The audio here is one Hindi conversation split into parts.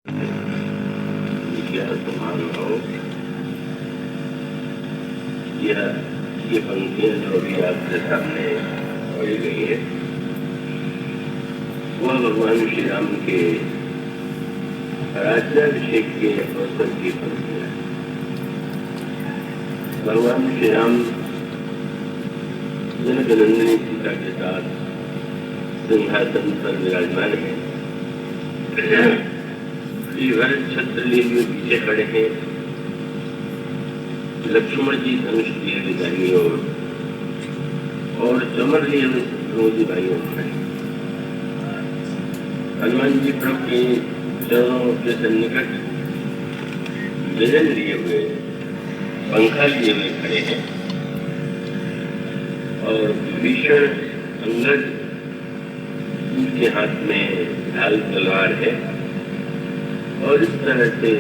यह महानुभाव, ये पंक्तियां जो अभी आपके सामने पढ़ी गई है, वह भगवान श्री राम के राज्याभिषेक के अवसर की पंक्तियां हैं। भगवान श्री राम जनकनंदिनी सीता के साथ सिंहासन पर विराजमान है। भरत छत्र लिए हुए पीछे खड़े हैं। लक्ष्मण जी धनुष लिए हुए दाहिनी ओर और चमर लिए हुए शत्रुओं की बाईं ओर खड़े। हनुमान जी प्रभु के चरणों के सन्निकट विजन लिए हुए, पंखा लिए हुए खड़े हैं और भीषण अंगद उनके हाथ में ढाल तलवार है। और इस तरह से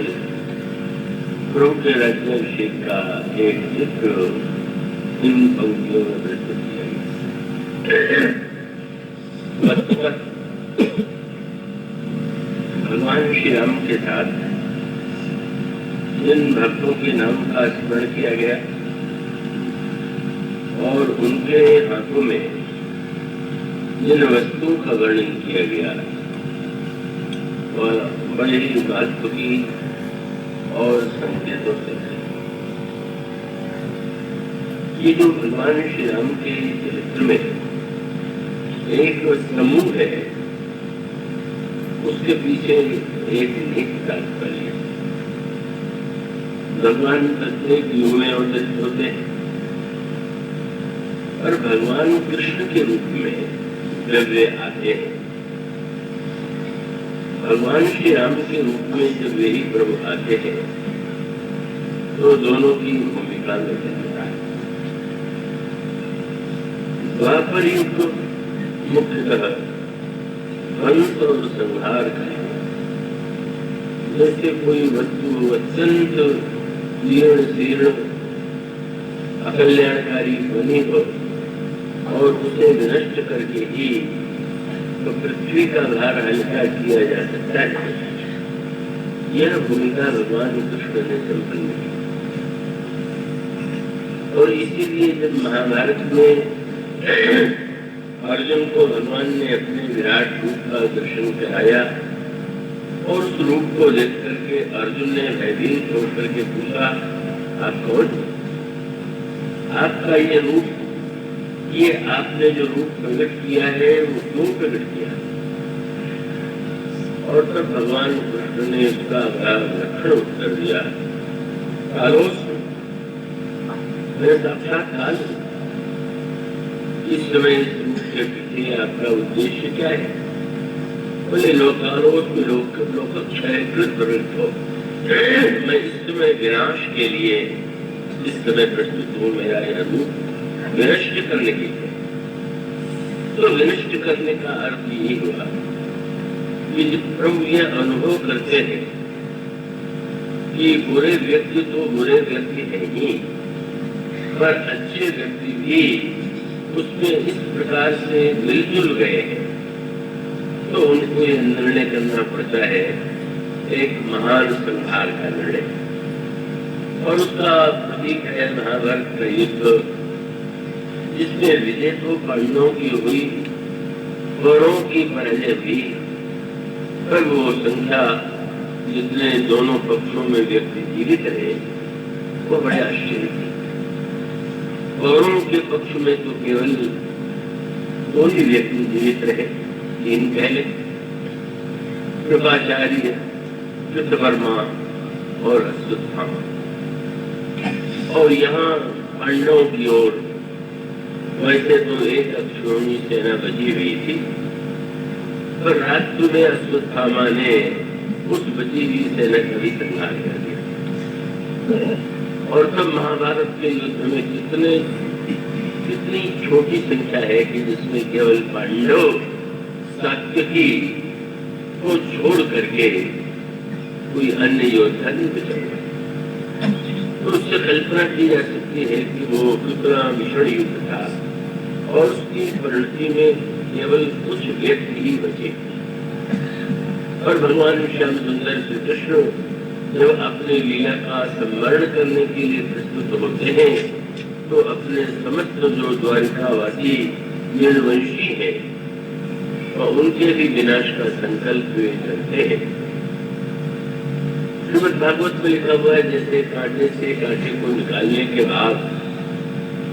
प्रभु के राज्याभिषेक का एक चित्र इन पंक्तियों में प्रस्तुत किया गया। भगवान श्री राम के साथ जिन भक्तों के नाम का स्मरण किया गया और उनके हाथों में जिन वस्तुओं का वर्णन किया गया, वह बड़े ही वास्तुकी और संकेतों से है। ये जो भगवान श्री राम के चरित्र में एक समूह है, उसके पीछे एक निहित तात्पर्य। भगवान प्रत्येक युग में अवतरित होते हैं और भगवान कृष्ण के रूप में जब वे आते हैं, भगवान श्री राम के रूप में जब वे ही प्रभु आते हैं, तो दोनों की भूमिका में बदलता है। द्वापर युग मुख्यतः ध्वंस और संहार का है। जैसे कोई वस्तु अत्यंत जीर्ण शीर्ण अकल्याणकारी बनी हो और उसे विनष्ट करके ही तो पृथ्वी का भार हल्का किया जा सकता है। यह भूमिका भगवान कृष्ण ने संपन्न की और इसीलिए जब महाभारत में अर्जुन को भगवान ने अपने विराट रूप का दर्शन कराया और उस रूप को देख करके अर्जुन ने भयभीत होकर के पूछा, आप कौन? आपका ये रूप, ये आपने जो रूप प्रकट किया है वो क्यों प्रकट किया? और तब भगवान कृष्ण ने उसका लक्षण उत्तर दिया, कालोस, मैं साक्षात काल हूं। इस समय इस रूप के पीछे आपका उद्देश्य क्या है? बोले लोकालोस में लोकक्षयकृत प्रवृत्त हो। मैं इस समय विनाश के लिए इस समय प्रस्तुत हूँ। मेरा यह रूप विनष्ट करने के लिए। तो विनष्ट करने का अर्थ यही हुआ कि जब प्रभु यह अनुभव करते हैं कि बुरे व्यक्ति तो बुरे व्यक्ति है ही, पर अच्छे व्यक्ति भी उसमें इस प्रकार से मिलजुल गए हैं, तो उनको यह निर्णय करना पड़ता है, एक महान संहार का निर्णय। और उसका प्रतीक है महाभारत का युद्ध, जिसमें विजय तो पांडवों की हुई, कौरवों की पराजय हुई, पर वो संख्या जितने दोनों पक्षों में व्यक्ति जीवित रहे, वो बड़े आश्चर्य की। कौरवों के पक्ष में तो केवल दो ही व्यक्ति जीवित रहे, 3 पहले, कृपाचार्य, कृतवर्मा और अश्वत्थामा। और यहाँ पांडवों की ओर वैसे तो एक अक्षौहिणी सेना बची हुई थी, पर रात में अश्वत्थामा ने उस बची हुई सेना का भी संहार कर दिया। और तब महाभारत के युद्ध में कितनी छोटी संख्या है कि जिसमें केवल पांडव सात्यकी को छोड़ करके कोई अन्य योद्धा नहीं बचा। तो उससे कल्पना की जा सकती है कि वो कितना भीषण युद्ध था और उसकी परिणति में केवल कुछ व्यक्ति ही बचे। और भगवान श्याम सुंदर श्री कृष्ण जब अपने लीला का स्मरण करने के लिए प्रस्तुत होते हैं तो अपने समस्त जो द्वारिकावासी नीलवंशी है और उनके भी विनाश का संकल्प वे करते हैं। श्रीमद् भागवत में लिखा हुआ है जैसे कांटे से कांटे को निकालने के बाद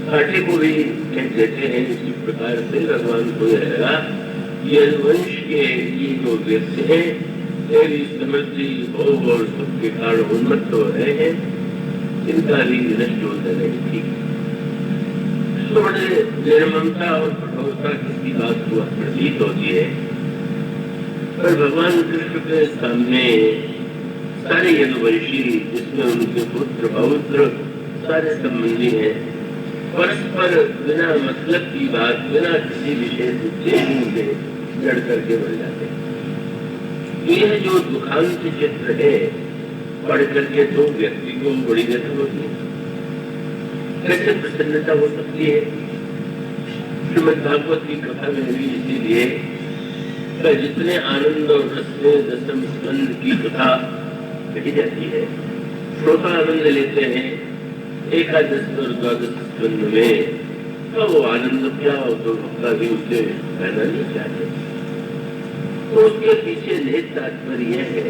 कांटे को भी फेंक देते हैं, इसी प्रकार से भगवान को लगा ये वंश के ये जो व्यक्ति है तेरी समृद्धि भोग और सुख के कारण उन्मत्त हो रहे हैं, इनका भी नष्ट हो जाना ठीक है। तो बड़े निर्ममता और कठोरता किसी बात को प्रतीत होती है, पर भगवान कृष्ण के सामने सारे यदुवंशी जिसमें उनके पुत्र पौत्र सारे संबंधी हैं, परस्पर बिना मतलब की बात बिना किसी विशेष उद्देश्य से लड़ करके बढ़ जाते हैं। यह जो दुखांत चित्र है पढ़ करके तो व्यक्ति को बड़ी व्यथा होती है, कैसे प्रसन्नता हो सकती है। श्रीमद् भागवत की कथा में भी इसीलिए जितने आनंद और रस में दसम स्कंद की कथा कही जाती है, श्रोता आनंद लेते हैं। एकादश और द्वादश स्कंद में तो वो आनंद क्या हो तो भक्ता भी उसे कहना नहीं चाहते। तो उसके पीछे निहित तात्पर्य यह है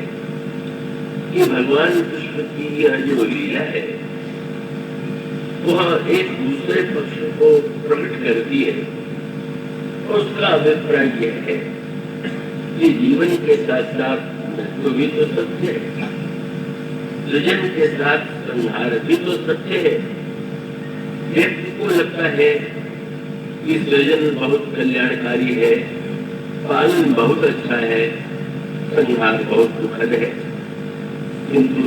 कि भगवान कृष्ण की यह जो लीला है वह एक दूसरे पक्ष को प्रकट करती है। और उसका अभिप्राय यह है कि जीवन के साथ साथ मृत्यु भी तो सत्य है, सृजन के साथ संहार भी तो सत्य है। व्यक्ति को लगता है कि सृजन बहुत कल्याणकारी है, पालन बहुत अच्छा है, संहार बहुत दुखद है, किंतु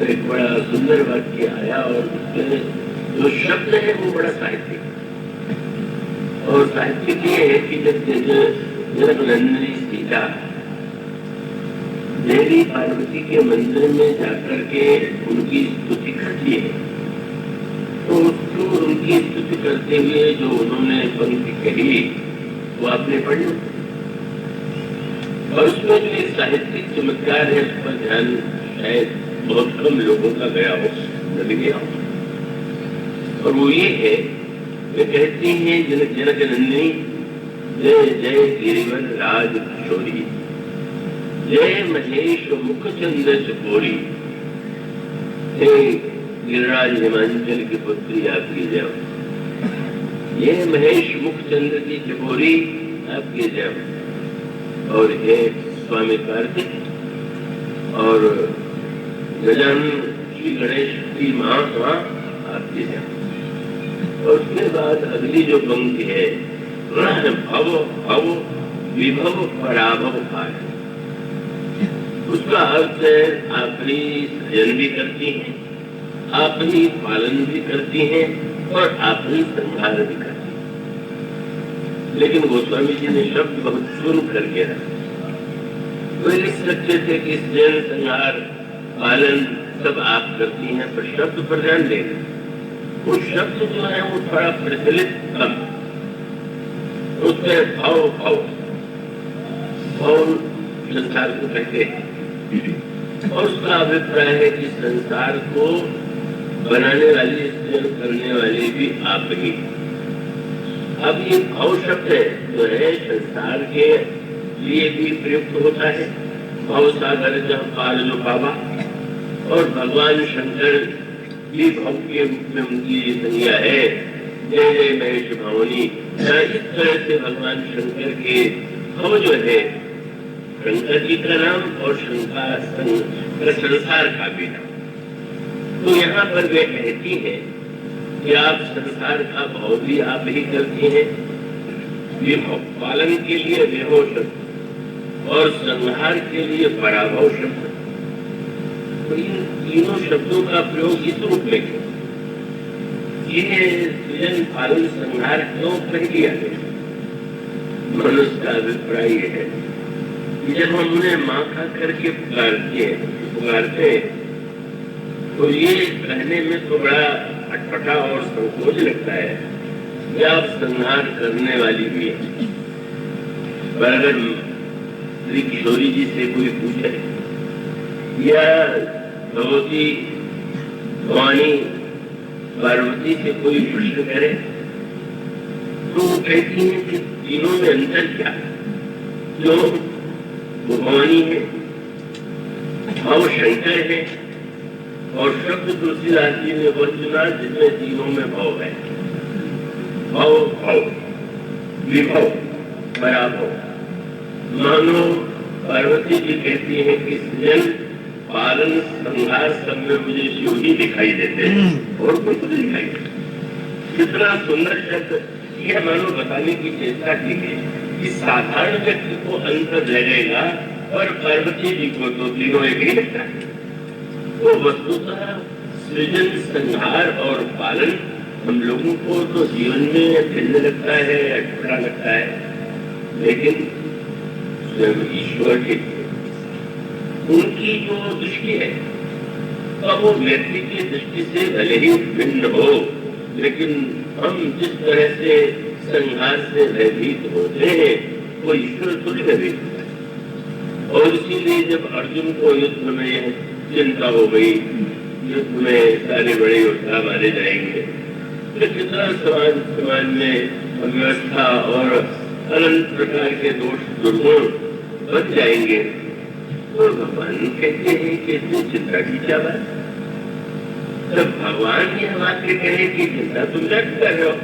एक बड़ा सुंदर वाक्य आया और उसमें जो शब्द है वो बड़ा साहित्यिक, और साहित्यिक ये है कि जब जनक नंदिनी सीता देवी पार्वती के मंदिर में जाकर के उनकी स्तुति करती है, तो उसको उनकी स्तुति करते हुए जो उन्होंने पंक्ति कही वो आपने पढ़ी, और उसमें जो एक साहित्यिक चमत्कार है उस पर ध्यान शायद बहुत कम लोगों का गया हो, लग गया हो। और वो ये है, वे कहती हैं जनक नंदिनी जय जय गिरिवर राज किशोरी, जय महेश मुख चंद्र चकोरी, हे गिरिराज हिमांचल की पुत्री आपकी जय, ये महेश मुख चंद्र की चकोरी आपकी जय, और हे स्वामी कार्तिक और गजानन श्री गणेश की माँ आपकी जय। और उसके बाद अगली जो पंक्ति है भव भव विभव पराभव भार, उसका अर्थ है आप ही सृजन भी करती हैं, आप ही पालन भी करती हैं और आप ही संहार भी करती हैं। लेकिन गोस्वामी जी ने शब्द बहुत सुन करके रखा। वे लिख सकते थे कि सृजन संहार पालन सब आप करती हैं, पर शब्द पर ध्यान देना, वो शब्द जो है वो थोड़ा प्रचलित कम, उसमें भाव भाव भाव संसार को कहते हैं, और उसका अभिप्राय है कि संसार को बनाने वाली सृजन करने वाले भी आप ही। अब ये भाव शब्द है जो है संसार के लिए भी प्रयुक्त होता है, भाव सागर जहाँ पार जो पावा, और भगवान शंकर भी भाव के रूप में उनकी संज्ञा है, जय जय महेश भावनी। इस तरह से भगवान शंकर के भाव जो है शंकर जी का नाम और संसार का भी नाम। तो यहाँ पर वे कहती हैं कि आप संसार का भाव भी आप ही करती हैं, विभव पालन के लिए विभव शब्द और संहार के लिए पराभव शब्द। तो इन तीनों शब्दों का प्रयोग इस रूप में क्यों? ये सृजन पालन संहार क्यों कह दिया गया? मनुष्य का अभिप्राय है कि जब हम उन्हें माँ खा करके पुकारते तो ये कहने में तो बड़ा अटपटा और संकोच लगता है कि आप संहार करने वाली भी है। पर अगर श्री किशोरी जी से कोई पूछे या भगवती भवानी पार्वती से कोई प्रश्न करे तो वो कहती है कि तीनों में अंतर क्या है? जो भवानी है भाव शंकर है और शब्द तुलसीदास जी ने वचना जिसमें तीनों में भाव है। भाव भाव विभव पराभव। मानो पार्वती जी कहती है कि सृजन पालन संहार सब में मुझे शिव ही दिखाई देते हैं और कोई कुछ दिखाई देता। कितना सुंदर शब्द यह मानो बताने की चेष्टा की है कि साधारण व्यक्ति को अंतर लगेगा और पार्वती जी को तो तीनों एक ही लगता है। तो वस्तुतः सृजन संहार और पालन हम लोगों को तो जीवन में भिन्न लगता है, अटपटा लगता है, लेकिन स्वयं ईश्वर के उनकी जो दृष्टि है अब वो व्यक्ति की दृष्टि से भले ही भिन्न हो, लेकिन हम जिस तरह से संघार से भयभीत होते हैं वो ईश्वर थोड़ी भयभीत होता है। और इसीलिए जब अर्जुन को युद्ध में चिंता हो गई, युद्ध में सारे बड़े योद्धा मारे जाएंगे, तो कितना समाज में अव्यवस्था और अनंत प्रकार के दोष दुर्गुण बच जाएंगे, तो भगवान कहते हैं कि इतनी चिंता की क्या बात? जब भगवान ये वाक्य कहे कि चिंता तुम क्या कर रहे हो?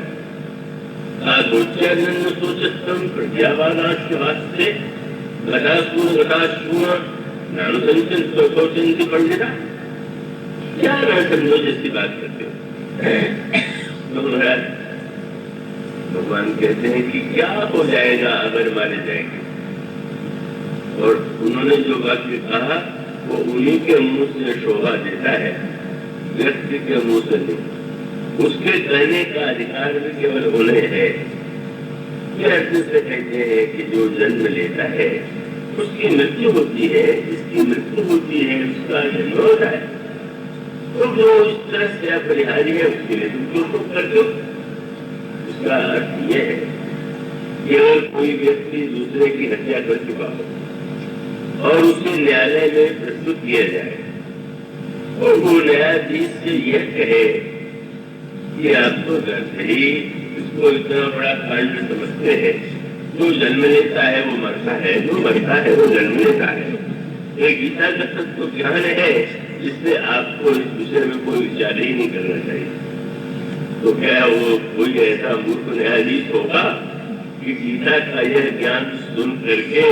गोचरनंद सोचतम प्रज्ञावादाश्वास्य गदाशून नानुसंचन स्वचंती पंडिता। क्या ना समझो जैसी बात करते हो? तो महाराज भगवान कहते हैं कि क्या हो जाएगा अगर मारे जाएंगे। और उन्होंने जो वाक्य कहा वो उन्हीं के मुंह से शोभा देता है, व्यक्ति के मुंह से नहीं। उसके कहने का अधिकार भी केवल उन्हें है। ये अर्थ से कहते हैं कि जो जन्म लेता है उसकी मृत्यु होती है, जिसकी मृत्यु होती है उसका जन्म होता है। तो जो इस तरह से अपरिहार्य है उसके लिए तुम क्यों करते हो? इसका अर्थ यह है केवल कोई व्यक्ति दूसरे की हत्या कर चुका हो और उसे न्यायालय में प्रस्तुत किया जाए और वो न्यायाधीश से यह कहे कि आप तो दर्द ही इसको इतना बड़ा कांड समझते हैं, जो जन्म लेता है वो मरता है, जो मरता है वो जन्म लेता है। ये गीता का तत्व ज्ञान है जिससे आपको इस विषय में कोई विचार ही नहीं करना चाहिए। तो क्या वो कोई ऐसा मूर्ख न्यायाधीश होगा कि गीता का यह ज्ञान सुन करके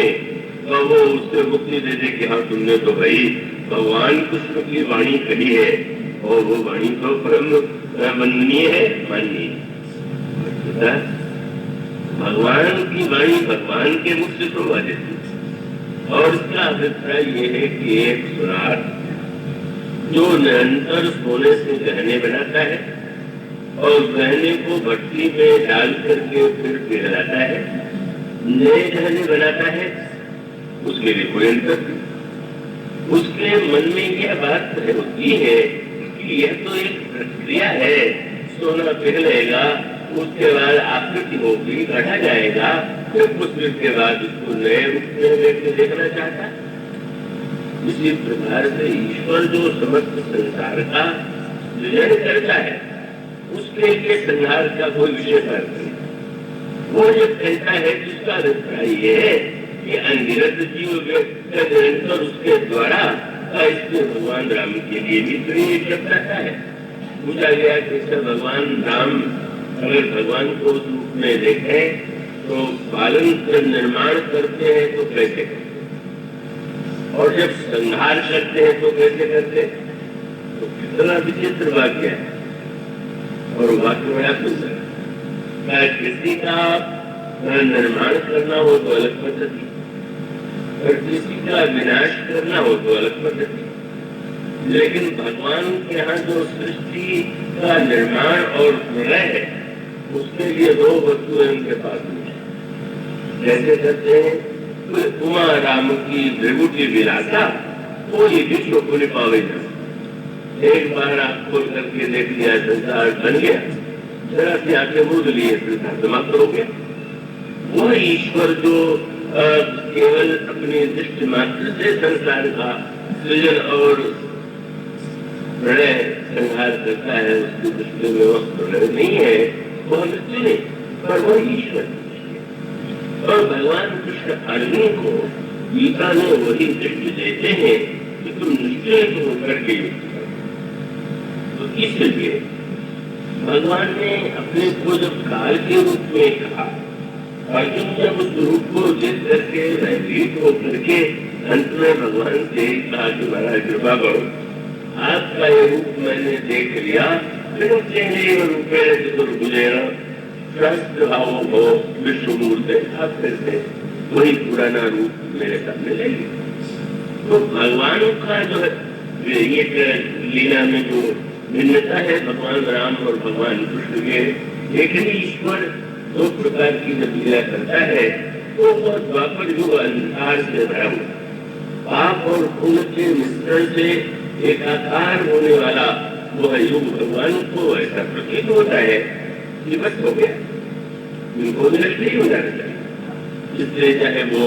तो वो उससे मुक्ति दे दे कि हाँ तुमने तो भाई भगवान कृष्ण की वाणी कही है और वो वाणी तो परम वंदनीय है, माननीय। भगवान की वाणी भगवान के मुख से शोभा देती है। और इसका अभिप्राय ये है कि एक सुनार जो निरंतर सोने से गहने बनाता है और गहने को भट्टी में डाल करके फिर पिघलाता है, नए गहने बनाता है, उसमें भी कोई अंतर नहीं। उसके मन में यह बात होती है कि यह तो एक प्रक्रिया है, सोना पिघलेगा, उसके बाद आकृति होगी, गढ़ा जाएगा, फिर कुछ दिन के बाद उसको नए रूप में व्यक्ति देखना चाहता है। इसी प्रकार से ईश्वर जो समस्त संसार का सृजन करता है उसके लिए संहार का कोई विषय नहीं। वो जब कहता है जिसका अभिप्राय ये है कि अनगिनत जीव निरंतर उसके द्वारा इसलिए भगवान राम के लिए भी तो ये शब्द आता है। पूछा गया कि भगवान राम अगर भगवान को रूप में देखे तो पालन जब निर्माण करते हैं तो कैसे करते, और जब संहार करते हैं तो कैसे करते? तो कितना विचित्र वाक्य है और वाक्य बड़ा सुंदर है। किसी का निर्माण करना हो तो अलग पद्धति, और किसी का विनाश करना हो तो अलग पद्धति। लेकिन भगवान के यहाँ जो सृष्टि का निर्माण और प्रलय है उसके लिए दो वस्तुएं उनके पास में है। जैसे कहते हैं उमा राम की भृगुटी विलासा वो ये विश्व को पावे ना। एक बार आप खोल करके देख लिया संसार बन गया, जरा सी आंखें मूंद लिए संसार समाप्त हो गया। वह ईश्वर जो केवल अपनी दृष्टि मात्र से संसार का सृजन और प्रलय संहार करता है, उसकी दृष्टि में वह प्रलय नहीं है, वह मृत्यु नहीं, पर वह ईश्वर है। और भगवान कृष्ण अर्जुन को गीता में वही दृष्टि देते हैं कि तुम निश्चय होकर के युद्ध करो। तो इसलिए भगवान ने अपने को जब काल के रूप में कहा, अर्जुन जब उस रूप को देख करके भयभीत होकर के अंत में भगवान से कहा कि महाराज कृपा करो, आपका ये रूप मैंने देख लिया, फिर चेहरे रूपेण चतुर्भुजेन सहस्रभाव हो विश्वमूर्ते, आप फिर से वही पुराना रूप मेरे सामने ले लिया। तो भगवान का जो है ये लीला में जो भिन्नता है भगवान राम और भगवान कृष्ण के, एक ही ईश्वर दो प्रकार की जब लीला करता है तो वह द्वापर युग अंधकार से भरा हुआ, पाप और पुण्य के मिश्रण से एकाकार होने वाला वह युग भगवान को ऐसा प्रतीत होता है कि बस हो गया, इनको नष्ट नहीं हो जाना चाहिए। इसलिए चाहे वो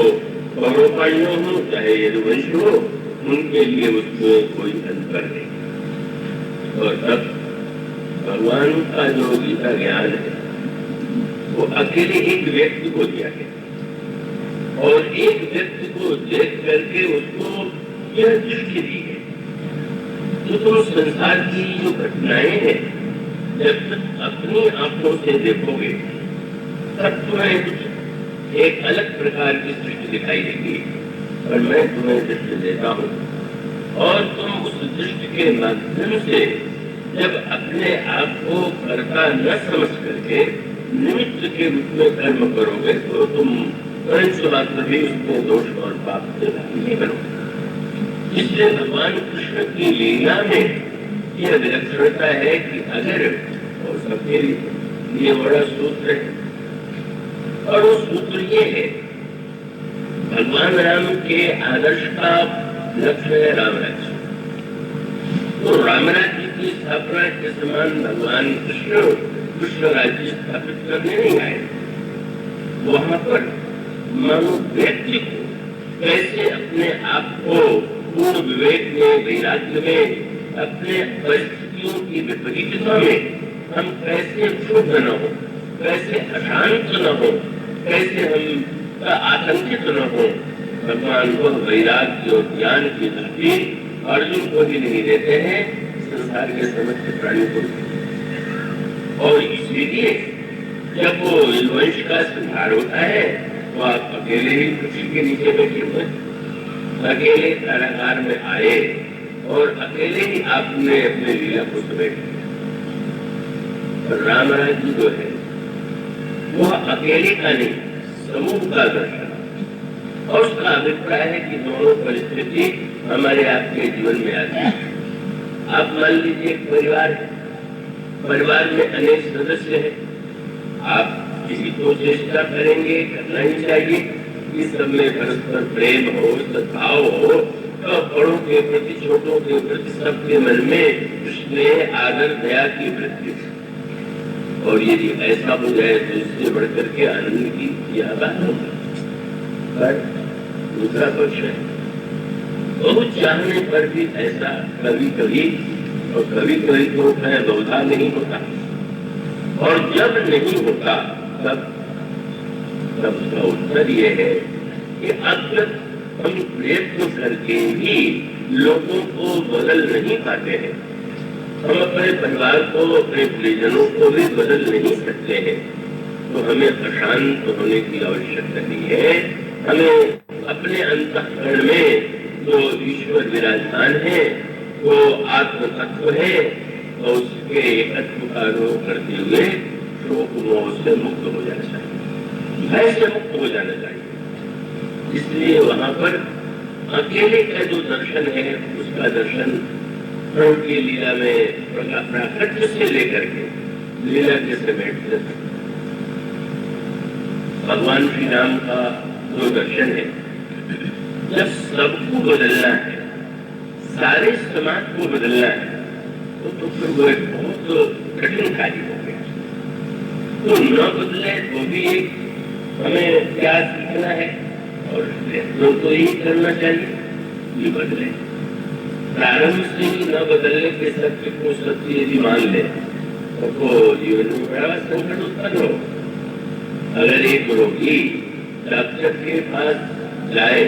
कौरव-पांडव हो, चाहे यदुवंश हो, उनके लिए उसमें कोई अंतर नहीं। और तब भगवान का जो गीता ज्ञान है वो अकेले एक व्यक्ति को दिया गया और एक व्यक्ति को देख करके उसको यह दृष्टि दी है कि तुम संसार की जो घटनाएं हैं जब तक अपनी आंखों से देखोगे तब तुम्हें कुछ एक अलग प्रकार की दृष्टि दिखाई देगी, और मैं तुम्हें दृष्टि देता हूँ और तुम उस दृष्टि के माध्यम से जब अपने आप को कर्ता न समझ करके निमित्त के रूप में कर्म करोगे तो तुम अंश मात्र भी उसमें दोष और पाप से नहीं बनोगे। इसलिए भगवान कृष्ण की लीला में यह विलक्षणता है कि अगर और सबके लिए बड़ा सूत्र है, और वो सूत्र ये है भगवान राम के आदर्श का लक्ष्य है रामराज्य। तो रामराज्य की स्थापना के समान भगवान कृष्ण राज्य स्थापित करने नहीं आए, वहां पर मानो व्यक्ति को कैसे अपने आप को पूर्ण विवेक में, वैराग्य में, अपने परिस्थितियों की विपरीतता में हम कैसे क्षुब्ध न हो, कैसे अशांत न हो, कैसे हम आतंकित न हो, भगवान को वैराग्य और ज्ञान की दृष्टि अर्जुन को ही नहीं देते हैं, संसार के समस्त प्राणियों को। और इसीलिए जब वो वंश का संहार होता है तो आप अकेले ही पृथ्वी के नीचे बैठे हुए, अकेले कारागार में आए और अकेले ही आपने अपने लीला को समेट लिया। राम राज्य जो है वह अकेले का नहीं, समूह का दर्शन, और उसका अभिप्राय है कि दोनों परिस्थिति हमारे आपके जीवन में आती है। आप मान लीजिए एक परिवार है, परिवार में अनेक सदस्य हैं, आप किसी को चेष्टा करेंगे, करना ही चाहिए कि सब में परस्पर प्रेम हो, सद्भाव हो, तो बड़ों के प्रति, छोटों के प्रति सबके मन में स्नेह, आदर, दया की वृद्धि। और यदि ऐसा हो जाए तो इससे बढ़कर के आनंद की यह बात होगी। पर दूसरा पक्ष है, बहुत चाहने पर भी ऐसा कभी कभी और कभी कभी तो होता है, बहुधा नहीं होता। और जब नहीं होता तब उसका उत्तर यह है कि अब तक हम प्रयत्न करके भी लोगों को बदल नहीं पाते हैं, हम अपने परिवार को, अपने परिजनों को भी बदल नहीं सकते हैं, तो हमें अशांत होने की आवश्यकता नहीं है। हमें अपने अंतःकरण में जो ईश्वर विराजमान है, वो आत्म तत्व है, और उसके एकत्व का अनुभव करते हुए शोक मोह से मुक्त हो जाना चाहिए, भय से मुक्त हो जाना चाहिए। इसलिए वहां पर अकेले का जो दर्शन है उसका दर्शन प्रभु की लीला में प्राकट्य से लेकर के लीला के समेट तक भगवान श्री राम का जो दर्शन है, जब सबको बदलना है, सारे समाज को बदलना है, तो फिर वो एक बहुत कठिन कार्य हो गया। तो न बदले तो भी एक हमें क्या सीखना है, और प्रयत्नों तो यही करना चाहिए कि बदले। प्रारंभ से ही न बदलने के सत्य को सत्य यदि मान ले तो जीवन में बड़ा संकट उत्पन्न हो। अगर एक रोगी डॉक्टर के पास जाए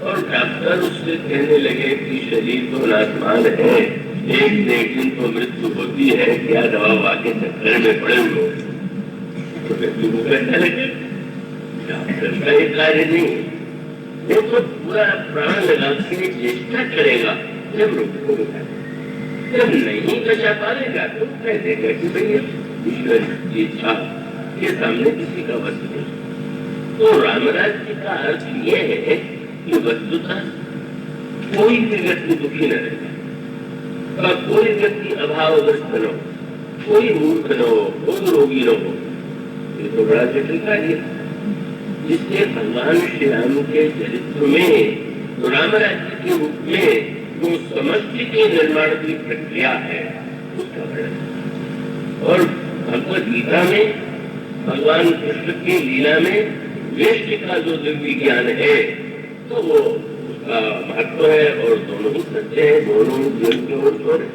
और डॉक्टर उससे कहने लगे कि शरीर तो नासमान है, एक न एक दिन तो मृत्यु होती है, क्या दवा के चक्कर में पड़े हुए, तो व्यक्ति को कहने लगे डॉक्टर का एक कार्य नहीं, वो तो पूरा प्राण लगा के चेष्टा करेगा जब रोगी को बचाए। जब नहीं बचा पाएगा तो कह देगा कि भैया ईश्वर की इच्छा के सामने किसी का वश नहीं। तो रामराज्य का अर्थ यह है कि वस्तुतः कोई भी व्यक्ति दुखी न रहेगा, कोई व्यक्ति अभावग्रस्त न हो, कोई मूर्ख न हो, कोई रोगी न हो। ये तो बड़ा जटिल कार्य है, जिससे भगवान श्री राम के चरित्र में रामराज्य के रूप में जो समष्टि के निर्माण की प्रक्रिया है उसका वर्णन। और भगवद गीता में भगवान कृष्ण की लीला में व्यष्टि का जो दिव्य ज्ञान है तो वो उसका महत्व है, और दोनों ही सत्य है, दोनों व्यक्ति और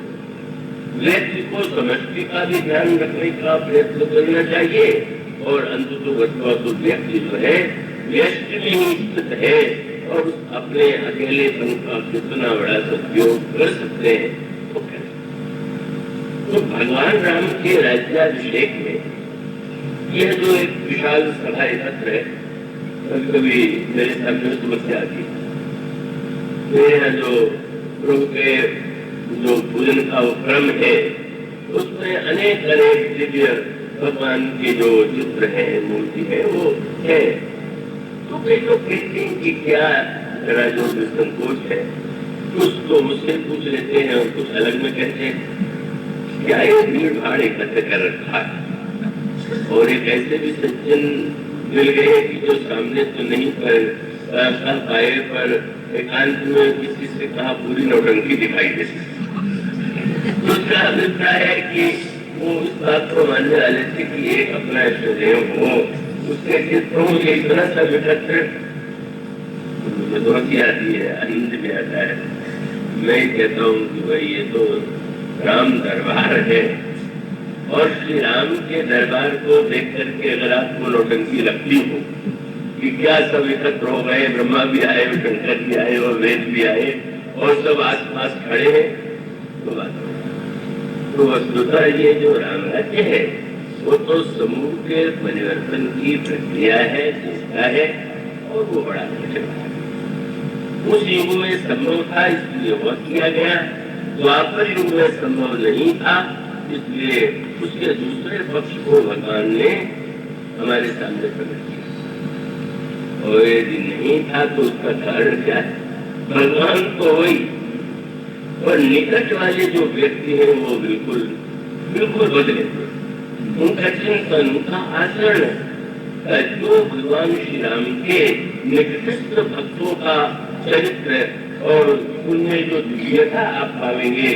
व्यक्ति को समष्टि का भी ध्यान रखने का प्रयत्न करना चाहिए, और अंततः व्यक्ति जो है व्यष्टि में ही स्थित है और अपने अकेलेपन का कितना बड़ा सदुपयोग कर सकते हैं तो करें। तो भगवान राम के राज्याभिषेक में यह जो एक विशाल सभा एकत्र है, कभी कभी मेरे सामने समस्या आती है। मेरे यहाँ जो प्रभु के जो पूजन का क्रम है उसमें अनेक अनेक दिव्य भगवान के जो चित्र है, मूर्ति है, वो है। तो कई लोग कहते हैं कि क्या जरा जो संकोच है, कुछ तो मुझसे पूछ लेते हैं और कुछ अलग में कहते हैं क्या ये भीड़ भाड़ एकत्र कर रखा है, और एक ऐसे भी सज्जन मिल गए कि जो सामने तो नहीं पर पाए पर एकांत में किसी से कहा पूरी नौटंकी दिखाई दे। उसका अभिप्राय है कि वो इस बात को मानने वाले थे कि एक अपना इष्टदेव हो, उसके चित्रों में इतना सब एकत्र मुझे आती है, आनंद भी आता है। मैं कहता हूँ कि भाई ये तो राम दरबार है, और श्री राम के दरबार को देख करके अगर आपको नौटंकी लगती हो कि क्या सब एकत्र हो गए, ब्रह्मा भी आए, शंकर भी आए और वेद भी आए और सब आसपास खड़े हैं, तो बात तो वस्तुतः ये जो राम राज्य है वो तो समूह के परिवर्तन की प्रक्रिया है, चेष्टा है, और वो बड़ा कठिन है। उस युग में संभव था इसलिए वह किया गया, द्वापर युग में संभव नहीं था इसलिए उसके दूसरे पक्ष को भगवान ने हमारे सामने प्रकट किया। और यदि नहीं था तो उसका कारण क्या है? भगवान तो वही, और निकट वाले जो व्यक्ति हैं वो बिल्कुल बिल्कुल बदले। उनका चिंतन, उनका आचरण जो भगवान श्री राम के निकटस्थ भक्तों का चरित्र और उनमें जो दिव्यता आप पाएंगे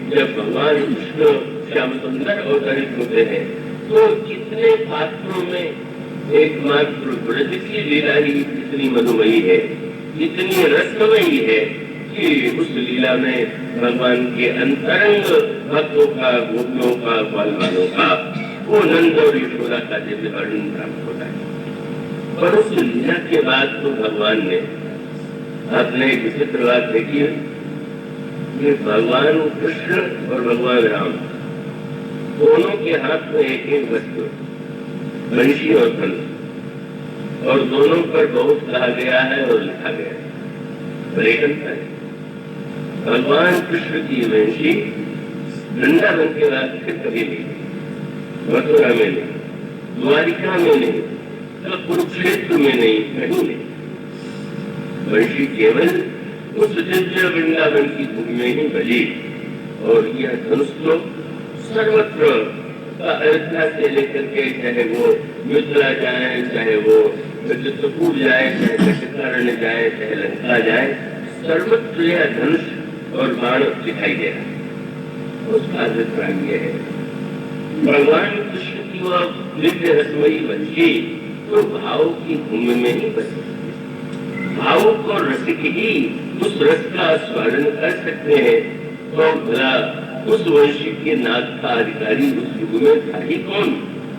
जब भगवान कृष्ण श्याम सुंदर अवतरित होते हैं, तो कितने पात्रों में एकमात्र ब्रज की लीला ही इतनी मधुमयी है, इतनी रसमयी है कि उस लीला में भगवान के अंतरंग भक्तों का, गोपियों का, बाल बालों का वो नंद और यशोदा का दिव्य वर्णन प्राप्त होता है। पर उस लीला के बाद तो भगवान ने आपने एक विचित्र बात देखी है कि भगवान कृष्ण और भगवान राम दोनों के हाथ में एक एक वस्तु, बंशी और धनुष, और दोनों पर बहुत कहा गया है और लिखा गया है, पर एक अंतर है। भगवान कृष्ण की बंशी वृंदावन के बाद फिर कभी नहीं, मथुरा में नहीं, द्वारिका में नहीं, तो कुरुक्षेत्र में नहीं, कहीं नहीं। बंशी केवल उस दिव्य वृंदावन की भूमि में ही बजी, और यह धनुष तो सर्वत्र अयोध्या से लेकर के चाहे वो मिथिला जाए, चाहे वो चित्रकूट जाए, चाहे दक्षिणारण्य जाए, चाहे लंका जाए, सर्वत्र यह धनुष और बाण दिखाई दे रहा। उसका अभिप्राय यह है भगवान कृष्ण की वह दिव्य रसमयी बंशी तो भाव की भूमि में ही बसी, भावुक और रसिक ही उस रस का स्वादन कर सकते हैं। तो भला उस वंशी के नाग का अधिकारी उस युग में था ही कौन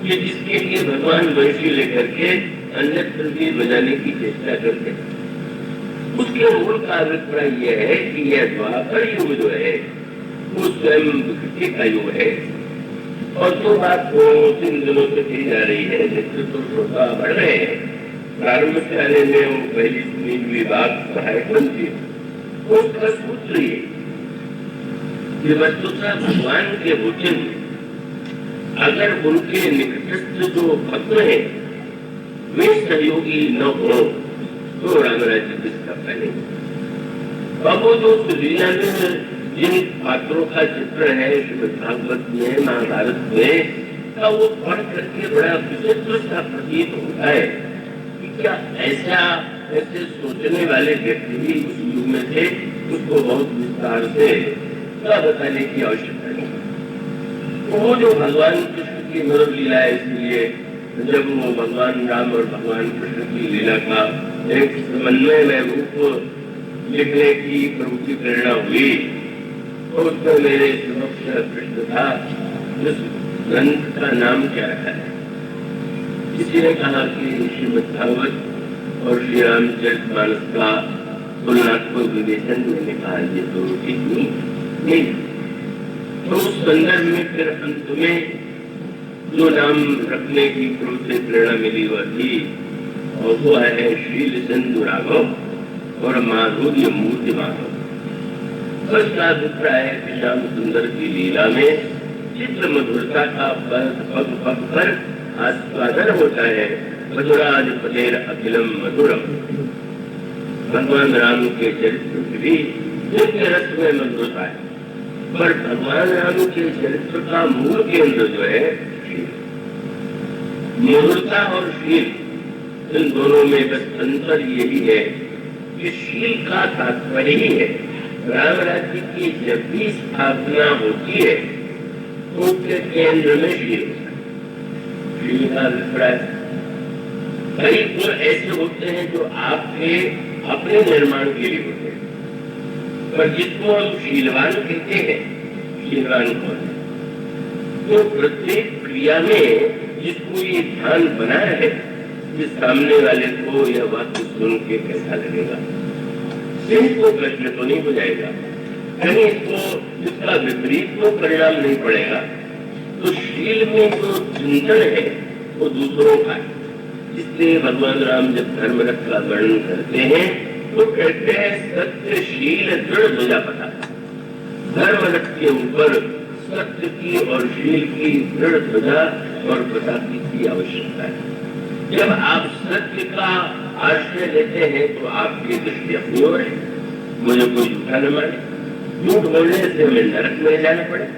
कि जिसके लिए भगवान वंशी लेकर के अन्यत्र भी बजाने की चेष्टा करते हैं। उसके मूल का अभिप्राय यह है कि यह द्वापर युग जो है वो स्वयं विकृति का युग है। और जो बात 2-3 दिनों से कही जा रही है, नेतृत्व श्रोता बढ़ रहे हैं। प्रारंभ काले में वो पहली सुनी हुई बात सहायक बनती है। उसका सूत्र ये कि वस्तुतः भगवान के वचन अगर उनके निकटस्थ जो भक्त हैं वे सहयोगी न हो तो राम राज्य किसका फैलेगा। बाबू जो लीला में जिन पात्रों का चित्र है श्रीमद् भागवत में, महाभारत में, का वो पढ़ करके बड़ा विचित्र सा प्रतीत होता है कि क्या ऐसे सोचने वाले व्यक्ति भी उस युग में थे। उसको बहुत विस्तार से बताने की आवश्यकता नहीं। वो जो भगवान कृष्ण की मधुर लीला है, इसलिए जब वो भगवान राम और भगवान कृष्ण की लीला का एक समन्वय में रूप लिखने की प्रभु की प्रेरणा हुई तो उसमें मेरे समक्ष प्रश्न था, उस ग्रंथ का नाम क्या रखा है। किसी ने कहा कि श्रीमद् भागवत और श्री रामचरितमानस का तुलनात्मक विवेचन। मैंने कहा ये तो ठीक नहीं। तो उस संदर्भ में फिर अंत में जो नाम रखने की प्रभु से प्रेरणा मिली वह थी और वो है श्रील सिंधु राघव और माधुर्य मूर्ति माधव। उसका अभिप्राय है कि श्याम सुंदर की लीला में चित्र मधुरता का पग पग पर आस्वादन होता है। मधुराधिपतेर अखिलम मधुरम। भगवान राम के चरित्र की भी नित्य रस में मधुरता है, पर भगवान राम के चरित्र का मूल केंद्र जो है मधुरता और शील, इन दोनों में बस अंतर यही है कि शील का तात्पर्य ही है राम राज्य की जब भी स्थापना होती है तो उसके केंद्र में शील होता है। शील का अभिप्राय कई गुण ऐसे होते हैं जो आपके अपने निर्माण के लिए होते हैं, पर जिसको हम शीलवान कहते हैं, शीलवान कौन है? तो प्रत्येक क्रिया में जिसको ये ध्यान बनाया है कि सामने वाले को यह वाक्य सुन के कैसा लगेगा, इसको प्रश्न तो नहीं हो जाएगा, कहीं इसको इसका विपरीत तो परिणाम नहीं पड़ेगा। तो शील में जो चिंतन है वो दूसरों का है। इसलिए भगवान राम जब धर्म रथ का वर्णन करते हैं तो कहते हैं सत्यशील दृढ़ ध्वजा पता। धर्म रथ के ऊपर सत्य की और शील की दृढ़ ध्वजा और पताका की आवश्यकता है। जब आप सत्य का आश्रय लेते हैं तो आपकी दृष्टि अपनी ओर है। मुझे कोई झूठा न माने, झूठ बोलने से हमें नरक में जाना पड़े।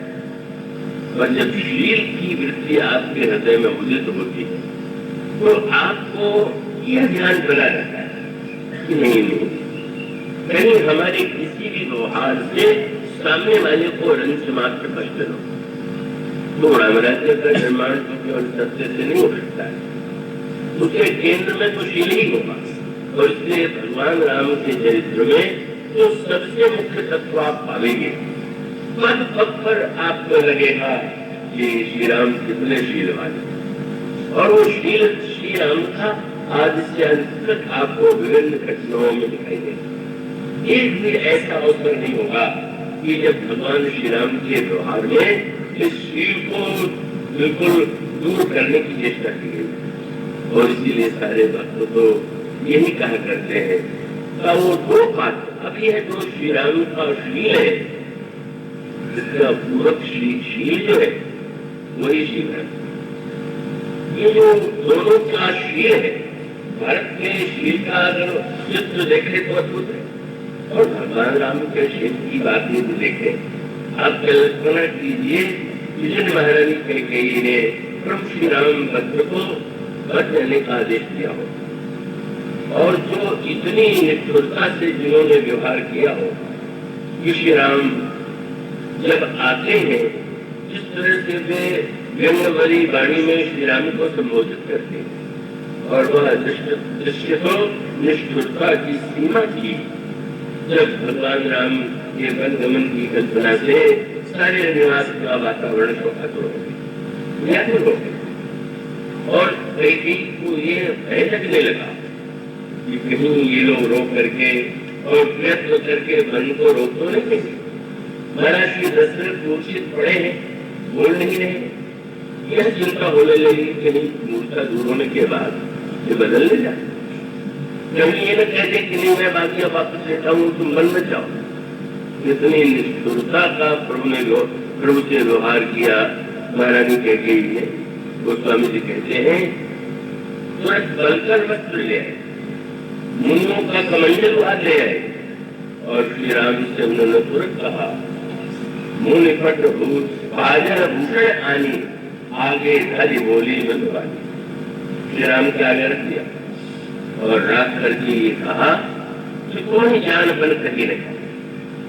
पर जब शील की वृत्ति आपके हृदय में उदित होती है तो आपको यह ध्यान बना रहता है कि नहीं कहीं हमारे किसी भी व्यवहार से सामने वाले को रंच मात्र कष्ट न हो। तो राम राज्य का निर्माण तो केवल सत्य से नहीं हो सकता है, उसके केंद्र में तो शील ही होगा। और इसलिए भगवान राम के चरित्र में तो सबसे मुख्य तत्व आप पाएंगे। पद पद पर आपको लगेगा कि श्री राम कितने शीलवान, और वो शील श्री राम का आज से अंत तक आपको विभिन्न घटनाओं में दिखाई देगा। एक भी ऐसा अवसर नहीं होगा कि जब भगवान श्री राम के व्यवहार में इस शील को बिल्कुल दूर करने की चेष्टा की गई। और इसीलिए सारे भक्त तो यही कहा करते हैं का वो दो पात्र, अब यह जो श्री राम का शील है, इसका पूरक शील जो है वही शील है। ये जो दोनों का शील है, भारत के शील का अगर चित्र देखे तो अद्भुत है। और भगवान राम के शील की बात यदि देखें, आप कल्पना कीजिए विजय महारानी कैकेयी ने प्रभु श्री राम भद्र को वध देने का आदेश दिया हो, और जो इतनी निष्ठुरता से जिन्होंने व्यवहार किया हो कि श्री राम जब आते हैं जिस तरह से वे व्यंग्यभरी वाणी में श्री राम को संबोधित करते हैं, और वह दृश्य तो निष्ठुरता की सीमा थी। जब भगवान राम के वनगमन की कल्पना से सारे निवास का वातावरण शोकातुर हो गया, व्याकुल हो गया और कैकेयी को ये भय लगने लगा कि कहीं ये लोग रोक करके और प्रयत्न करके वन को रोक तो नहीं देंगे। महाराज दशरथ मूर्छित पड़े हैं, बोल नहीं रहे। यह चिंता होने लगी कहीं मूर्छा दूर होने के बाद ये बदल ले जाए। कहीं ये न कहते कि नहीं मैं बाकी वापस लेता हूँ, तुम वन में जाओ। इतनी निष्ठुरता का प्रभु से व्यवहार किया महारानी कैकेयी ने। गोस्वामी जी कहते हैं तुरंत बलकर वस्त्र ले आए, मुनियों का कमंडल उतार ले आए और श्री राम से उन्होंने तुरंत कहा मुनि पट बाजर भूषण आनी आगे धरी बोली बंधवानी। श्री राम के आगे रख दिया और रात कर के ये कहा कि कोई जान बन कहीं नहीं।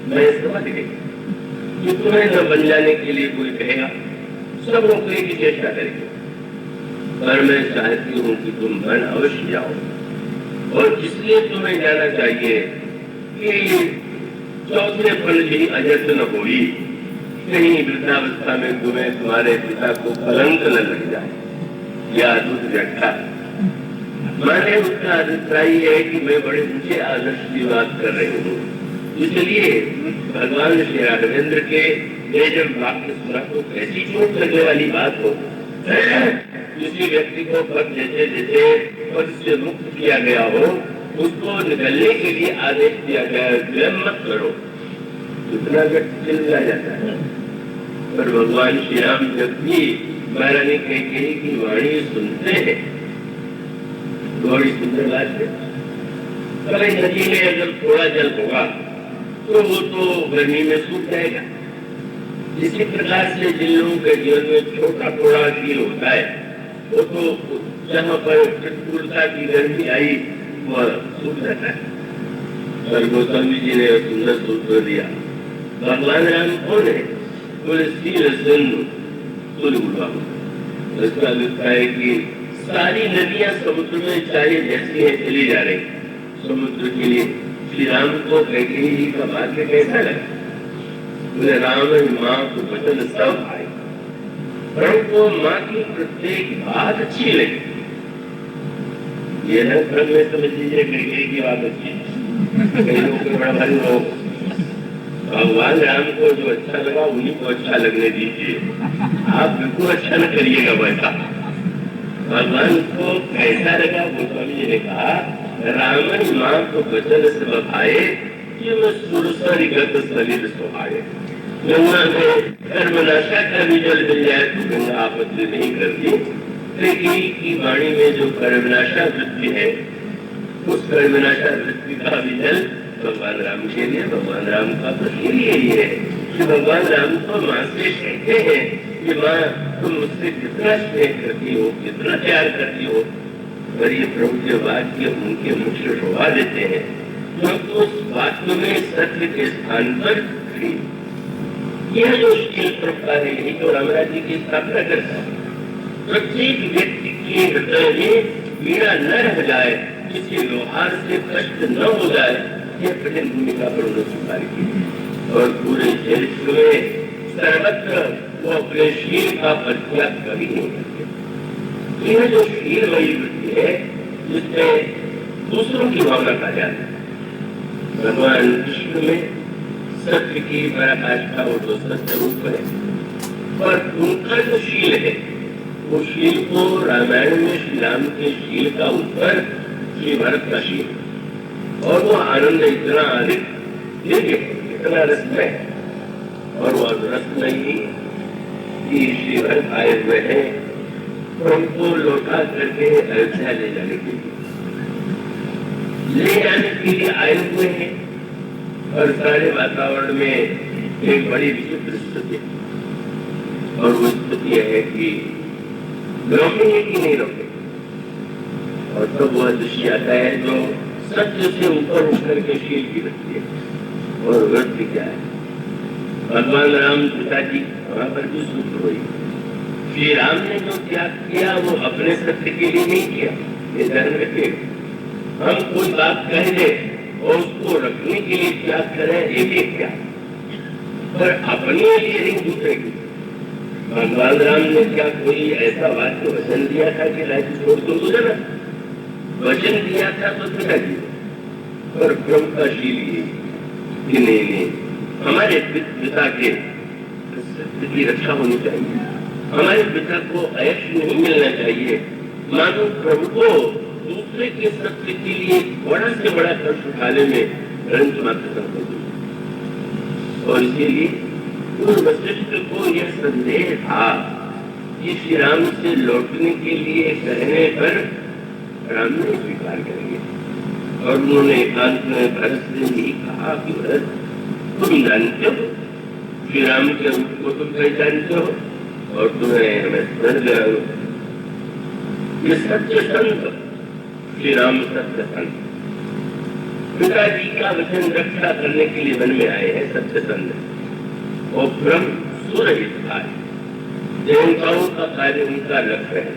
मैं समझ गई कि तुम्हें न बन जाने के लिए कोई कहेगा, सब रोकने की चेष्टा करेंगे, पर मैं चाहती हूँ कि तुम वन अवश्य जाओ। और इसलिए तुम्हें जाना चाहिए कि चौथे फल ही अजत न होई, कहीं वृद्धावस्था में तुम्हें तुम्हारे पिता को कलंक न लग जाए। या दूसरी व्याख्या मैंने उसका अभिप्राय है कि मैं बड़े ऊंचे आदर्श की बात कर रही हूँ, इसलिए भगवान श्री राघवेंद्र के ये जब वाक्य सुना तो कैसी चोट लगने वाली बात हो। किसी व्यक्ति को पद जैसे जैसे पद से मुक्त किया गया हो उसको निकलने के लिए आदेश दिया गया, विलंब मत करो। इतना व्यक्ति चल जाता है। पर भगवान श्री राम जब भी महारानी कैकेयी की वाणी सुनते हैं, बड़ी सुंदर बात है। कभी नदी में अगर थोड़ा जल होगा तो वो तो गर्मी में सूख जाएगा। इसी प्रकार से जिन लोगों के जीवन में छोटा थोड़ा फील होता है वो तो जहाँ पर प्रतिकूलता की गर्मी आई वह सूख जाता है। और गोस्वामी जी ने सुंदर सूत्र दिया, भगवान राम कौन है? बोले इसका अभिप्राय है कि सारी नदियां समुद्र में चाहे जैसी है चली जा रही, समुद्र के लिए श्री राम को कैकेयी जी का वाक्य कैसा लगा? बोले राम माँ को वचन सब आए, परंतु माँ की प्रत्येक बात अच्छी लगी। ये न क्रम में समझ लीजिए कैकेयी की बात अच्छी, कई लोगों को बड़ा भारी हो। भगवान राम को जो अच्छा लगा उन्हीं को अच्छा लगने दीजिए, आप बिल्कुल अच्छा न करिएगा वैसा। भगवान को कैसा लगा गोस्वामी जी ने कहा, रामन माँ को वचन से भाए कि मैं सुरसरिगत शरीर सुहाए। गंगा में कर्मनाशा का भी जल मिल जाए तो गंगा आपत्ति नहीं करती, कैकेयी की वाणी में जो कर्मनाशा वृत्ति है उस कर्मनाशा वृत्ति का भी जल भगवान राम के लिए, भगवान राम का तो यही है कि भगवान राम को माँ से कहते हैं कि माँ तुम मुझसे कितना स्नेह करती हो, कितना प्यार करती हो। पर ये प्रभु के वाक्य उनके मुख से शोभा देते हैं, क्योंकि उस वाक्य में सत्य के स्थान पर थी। यह जो शील प्रकार है यही तो रामराज जी की स्थापना करता है। प्रत्येक व्यक्ति के हृदय में पीड़ा न रह जाए, किसी व्यवहार से कष्ट न हो जाए, यह कठिन भूमिका पर उन्होंने स्वीकार की। और पूरे चरित्र में सर्वत्र वो अपने शील का परित्याग कभी नहीं करते। यह जो शीलमयी वृत्ति है जिसमें दूसरों की भावना का जाता है। भगवान कृष्ण में सत्य की पराकाष्ठा और तो सत्य रूप है, पर उनका जो शील है वो शील को रामायण में श्री राम के शील का उत्तर श्री भरत का शील, और वो आनंद इतना अधिक दिव्य, इतना रसमय, और वो रसमय ही कि श्री भरत आए हुए हैं उनको लौटा करके अयोध्या ले जाने के लिए आए हुए हैं। और सारे वातावरण में एक बड़ी विचित्र स्थिति, और वो स्थिति है कि रोकेंगे कि नहीं रोकेंगे। और तब तो वह दृश्य आता है जो सत्य से ऊपर उठकर के शील की वृत्ति है। और वृत्ति क्या है? भगवान राम पिताजी वहां पर भी सूत्र हुई। श्री राम ने जो त्याग किया वो अपने सत्य के लिए नहीं किया, ये ध्यान रखिए। हम कोई बात कह दें और उसको रखने के लिए क्या करें, एक क्या, पर अपने लिए नहीं, दूसरे की। भगवान राम ने क्या कोई ऐसा वाक्य वचन दिया था कि राज्य छोड़ दो तुझे ना? वचन दिया था तो पिताजी, पर प्रभु का शील ये कि नहीं, हमारे पिता के सत्य की रक्षा होनी चाहिए, हमारे पिता को ऐश नहीं मिलना चाहिए। मानो प्रभु को दूसरे के सत्य के लिए बड़ा से बड़ा कष्ट उठाने में ग्रंथ मात्र कर। और इसीलिए वशिष्ठ को यह संदेह था कि श्री राम से लौटने के लिए कहने पर राम ने स्वीकार करेंगे। और उन्होंने एकांत में भरत से ही कहा कि भरत, तुम जानते हो श्री राम के रूप को, तुम पहचानते हो और तुम्हें हमें समझ गया हो। ये सत्य संत श्री राम सत्य संत, पिताजी का वचन रक्षा करने के लिए वन में आए हैं सत्य संत। और ब्रह्म सुरहित कार्य, देवताओं का कार्य उनका लक्ष्य है।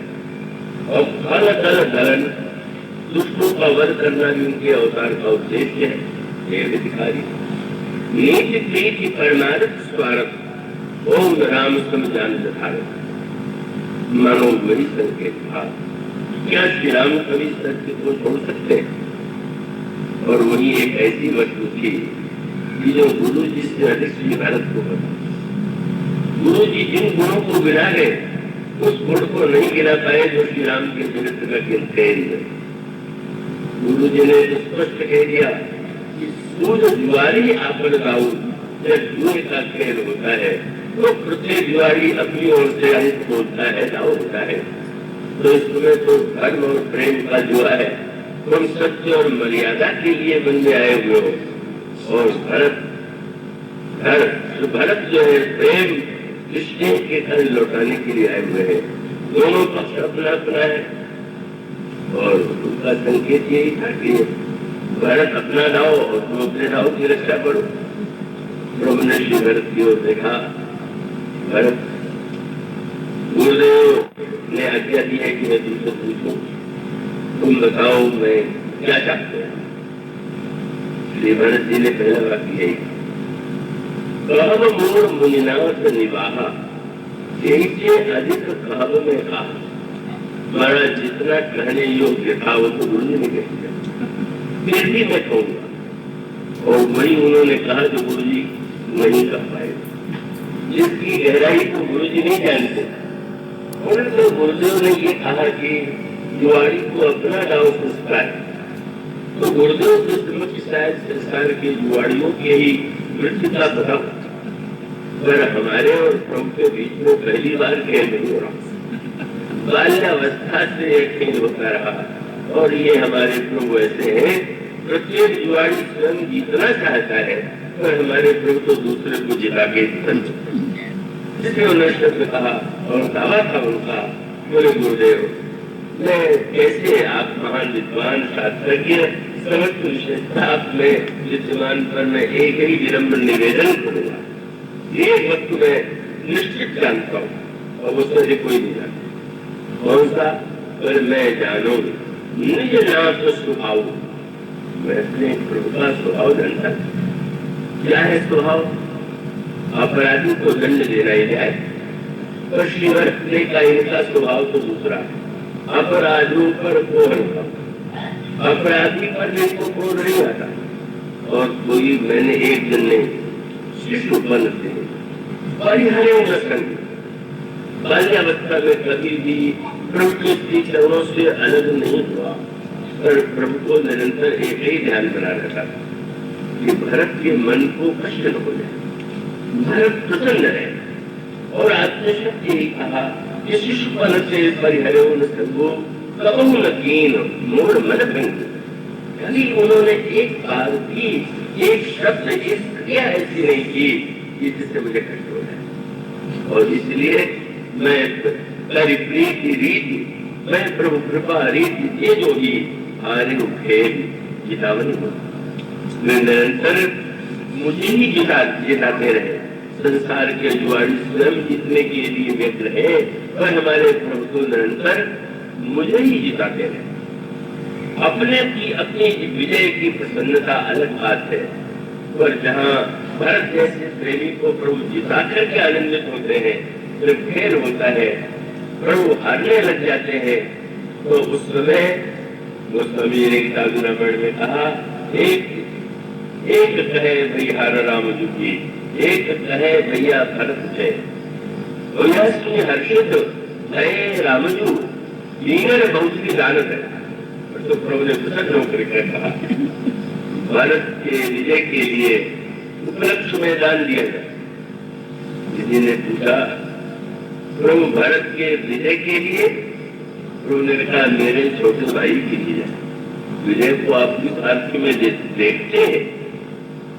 और फल दल दलन, दुष्टों का वध करना भी उनके अवतार का उद्देश्य है। ये अधिकारी नीति प्रीति परमार्थ स्वार्थ ओम राम सम जान धारक, मानो वही संकेत था। क्या श्री राम कभी सत्य को छोड़ सकते हैं? और वही एक ऐसी वस्तु थी कि जो गुरु जी से अधिक श्री भारत को बता। गुरु जी जिन गुणों को गिरा गए उस गुण को नहीं गिरा पाए जो श्री राम के चरित्र का खेल है। गुरु जी ने स्पष्ट कह दिया कि सूर्य जुआरी आपन गाऊ, जब जुए का खेल होता है तो प्रत्येक जुआरी अपनी ओर से अहित बोलता है, दाव होता है। तो इसमें तो धर्म और प्रेम का जुआ है। तुम सत्य और मर्यादा के लिए बन में आए हुए हो। और भरत जो है प्रेम कृष्ण के घर लौटाने के लिए आए हुए हैं। दोनों पक्ष अपना अपना है। और उनका संकेत यही था कि भरत अपना दाव और तुम अपने दाव की रक्षा करो। प्रभु ने श्री भरत की ओर देखा। भरत, गुरुदेव ने आज्ञा दी है कि मैं तुमसे पूछूं, तुम बताओ मैं क्या चाहते हैं? श्री भरत जी ने पहला वाक्य यही, कहब मोर मुनिनाथ निवाहा, यही अधिक कहब में कहा। हमारा जितना कहने योग्य था वो तो गुरु जी ने कह दिया, फिर भी मैं कहूंगा। और वही उन्होंने कहा जो गुरु जी नहीं कह पाए, जिसकी गहराई को गुरु जी नहीं जानते। उन्होंने तो गुरुदेव ने ये कहा कि जुआरी को अपना दाव पुरस्कार है। तो गुरुदेव के समक्ष शायद संसार के जुआड़ियों के ही मृत्यु का पता, पर हमारे और प्रभु के बीच में पहली बार खेल नहीं हो रहा। बाल्यावस्था से यह खेल होता रहा। और ये हमारे प्रभु ऐसे हैं, प्रत्येक जुआड़ी स्वयं जीतना चाहता है, पर हमारे प्रभु तो दूसरे को जिता के जिसे उन्होंने शब्द कहा और दावा था उनका, बोले गुरुदेव मैं कैसे, आप महान विद्वान शास्त्रज्ञ समस्त विशेषता आप में विद्यमान पर मैं एक ही विनम्र निवेदन करूंगा। एक वक्त मैं निश्चित जानता हूँ और उसमें से कोई नहीं जानता। कौन सा? पर मैं जानू निज नाथ स्वभाव, मैं अपने प्रभु का स्वभाव जानता। क्या है स्वभाव? अपराधी को दंड देना ही जाए, पर श्री भरत का इनका स्वभाव तो दूसरा है। अपराधियों पर कोहन का, अपराधी पर जिनको कोहन नहीं आता। और कोई मैंने एक दिन नहीं शिशु बन थे बाल्यावस्था में कभी भी प्रभु के श्री चरणों से अलग नहीं हुआ, पर प्रभु को निरंतर एक ही ध्यान बना रखा कि भरत के मन को कष्ट न हो जाए, भरत प्रसन्न रहे। और आत्मशक्ति यही कहा कि शिशुपन से परिहरो न संगो कबहु न कीन मोर मन भंग। कभी उन्होंने एक बार भी एक शब्द, एक क्रिया ऐसी नहीं की कि जिससे मुझे कष्ट हो जाए। और इसलिए मैं प्रीति रीति, मैं प्रभु कृपा रीति ये जो ही हारे खेल जितावनी हो, मैं निरंतर मुझे ही जिताते रहे। संसार के जुआड़ी स्वयं जीतने के लिए व्यग्र है, पर हमारे प्रभु तो निरंतर मुझे ही जिताते रहे। अपने की अपनी विजय की प्रसन्नता अलग बात है, पर जहाँ भरत जैसे प्रेमी को प्रभु जिता करके आनंदित होते हैं, जब खेल होता है, प्रभु हारने लग जाते हैं, तो उस समय गोस्वामी ने किताब रामायण में कहा, एक कहे भैया राम जी की, एक कहे भैया भरत जय। तो यह सुनी हर्षित जय रामजू दीनर बहुत की जानत है। तो प्रभु ने प्रसन्न होकर कहा, भारत के विजय के लिए उपलक्ष में दान दिया जाए। किसी ने पूछा, प्रभु भारत के विजय के लिए? प्रभु ने कहा, मेरे छोटे भाई के लिए विजय को आपकी सारथी में देखते हैं।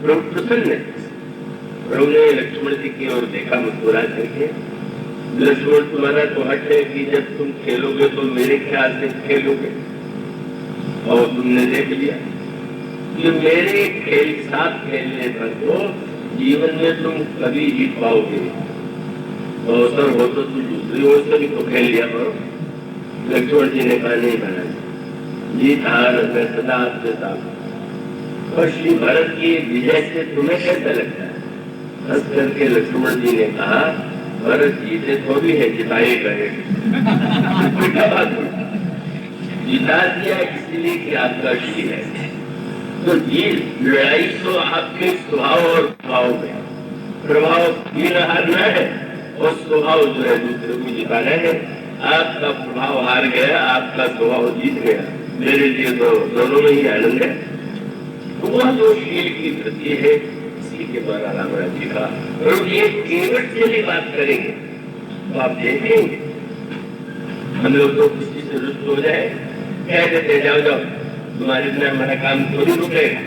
प्रभु प्रसन्न है। प्रभु ने लक्ष्मण जी की ओर देखा मुस्कुरा करके, लक्ष्मण तुम्हारा तो हट है कि जब तुम खेलोगे तो मेरे ख्याल से खेलोगे, और तुमने देख लिया कि मेरे खेल साथ खेलने पर तो जीवन में तुम कभी जीत पाओगे। अवसर हो तो तुम दूसरी ओर से भी तो खेल लिया करो। लक्ष्मण जी ने कहा, नहीं महाराज, जीत हार मैं सदा आपके साथ। और श्री भरत की विजय से तुम्हें कैसा लगता है? हंस करके लक्ष्मण जी ने कहा, भरत जीते तो भी है, जिताए गए। जिता दिया इसलिए कि आपका श्री है। तो ये लड़ाई तो आपके स्वभाव और भाव में, प्रभाव ये हार न है, और स्वभाव जो है दूसरे को जिताना है। आपका प्रभाव हार गया, आपका स्वभाव जीत गया, मेरे लिए तो दोनों में ही आनंद है। वह जो शील की वृत्ति है, इसी के द्वारा रामराज जी का और ये केवट से भी बात करेंगे तो आप देखेंगे, हम लोग तो किसी से रुष्ट हो जाए, कह देते जाओ जाओ, तुम्हारे बिना हमारा काम थोड़ी रुकेगा,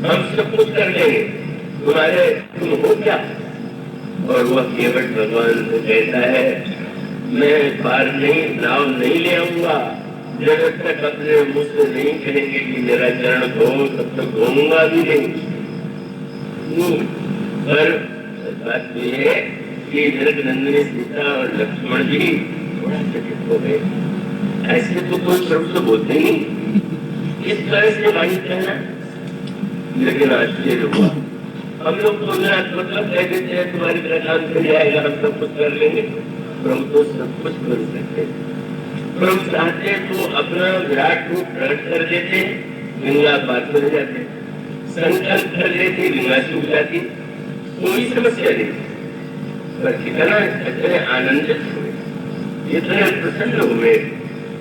हम सब कुछ कर लेंगे, तुम्हारे तुम हो क्या? और वह केवट भगवान से कहता है, मैं पार नहीं नाव नहीं ले आऊंगा जब तक अपने मुझ से नहीं कहेंगे कि मेरा चरण धो, तब तक धोऊंगा भी नहीं। पर बात यह है कि जनक नंदिनी सीता और लक्ष्मण जी थोड़ा चकित हो गए। ऐसे तो कोई प्रभु से बोलते नहीं, इस तरह से वाणी कहना, लेकिन आश्चर्य हुआ। हम लोग तो मतलब कह देते हैं तुम्हारी तरह काम कर जाएगा, हम सब कुछ कर लेंगे। प्रभु तो सब कुछ कर सकते, प्रभु चाहते तो अपना विराट रूप प्रकट कर देते, गंगा पार कर जाते, संकल्प कर लेते, गंगा सूख जाती, कोई समस्या नहीं। पर कितना इतने आनंदित हुए, इतने प्रसन्न हुए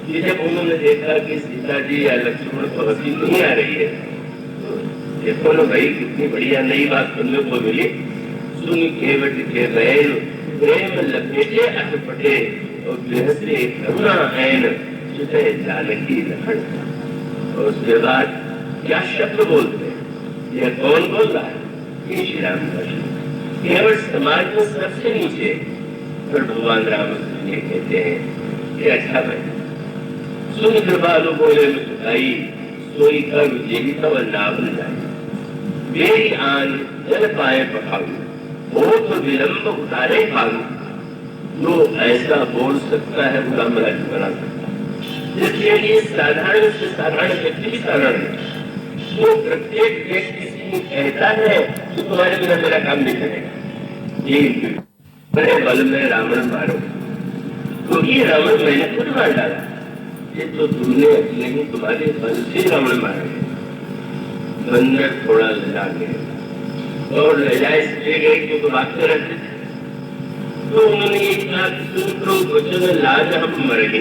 कि जब उन्होंने देखा कि सीता जी या लक्ष्मण को हंसी नहीं आ रही है, तो देखो ना भाई, कितनी बढ़िया नई बात सुनने को मिली। सुन केवट के बैल प्रेम लपेटे अटपटे और गृहस्थी करुणा ऐन चितय जानकी लखन। और उसके बाद क्या शब्द बोलते हैं, यह कौन बोल रहा है? ये श्री राम केवल समाज में सबसे नीचे, पर भगवान राम ये कहते हैं कि अच्छा भाई, सुन कृपालु बोले मुस्काई, सोई कर जेही तब नावल जाए, मेरी आन जल पाए पखाऊ, हो तो विलंब उतारे भागू। जो ऐसा बोल सकता है वो रामराज बना सकता है, जिसके लिए साधारण से साधारण व्यक्ति साधारण है। वो प्रत्येक व्यक्ति से कहता है कि तुम्हारे बिना मेरा काम नहीं करेगा, ये बड़े बल में रावण मारो, क्योंकि तो रावण मैंने खुद मार डाला, ये तो तुमने नहीं, तुम्हारे बल से रावण मारा। बंदर थोड़ा लजा गए और लजाए इसलिए गए क्योंकि भागते रहते थे, तो उन्होंने ये कहा कि तुम तो वचन लाज हम मरेंगे,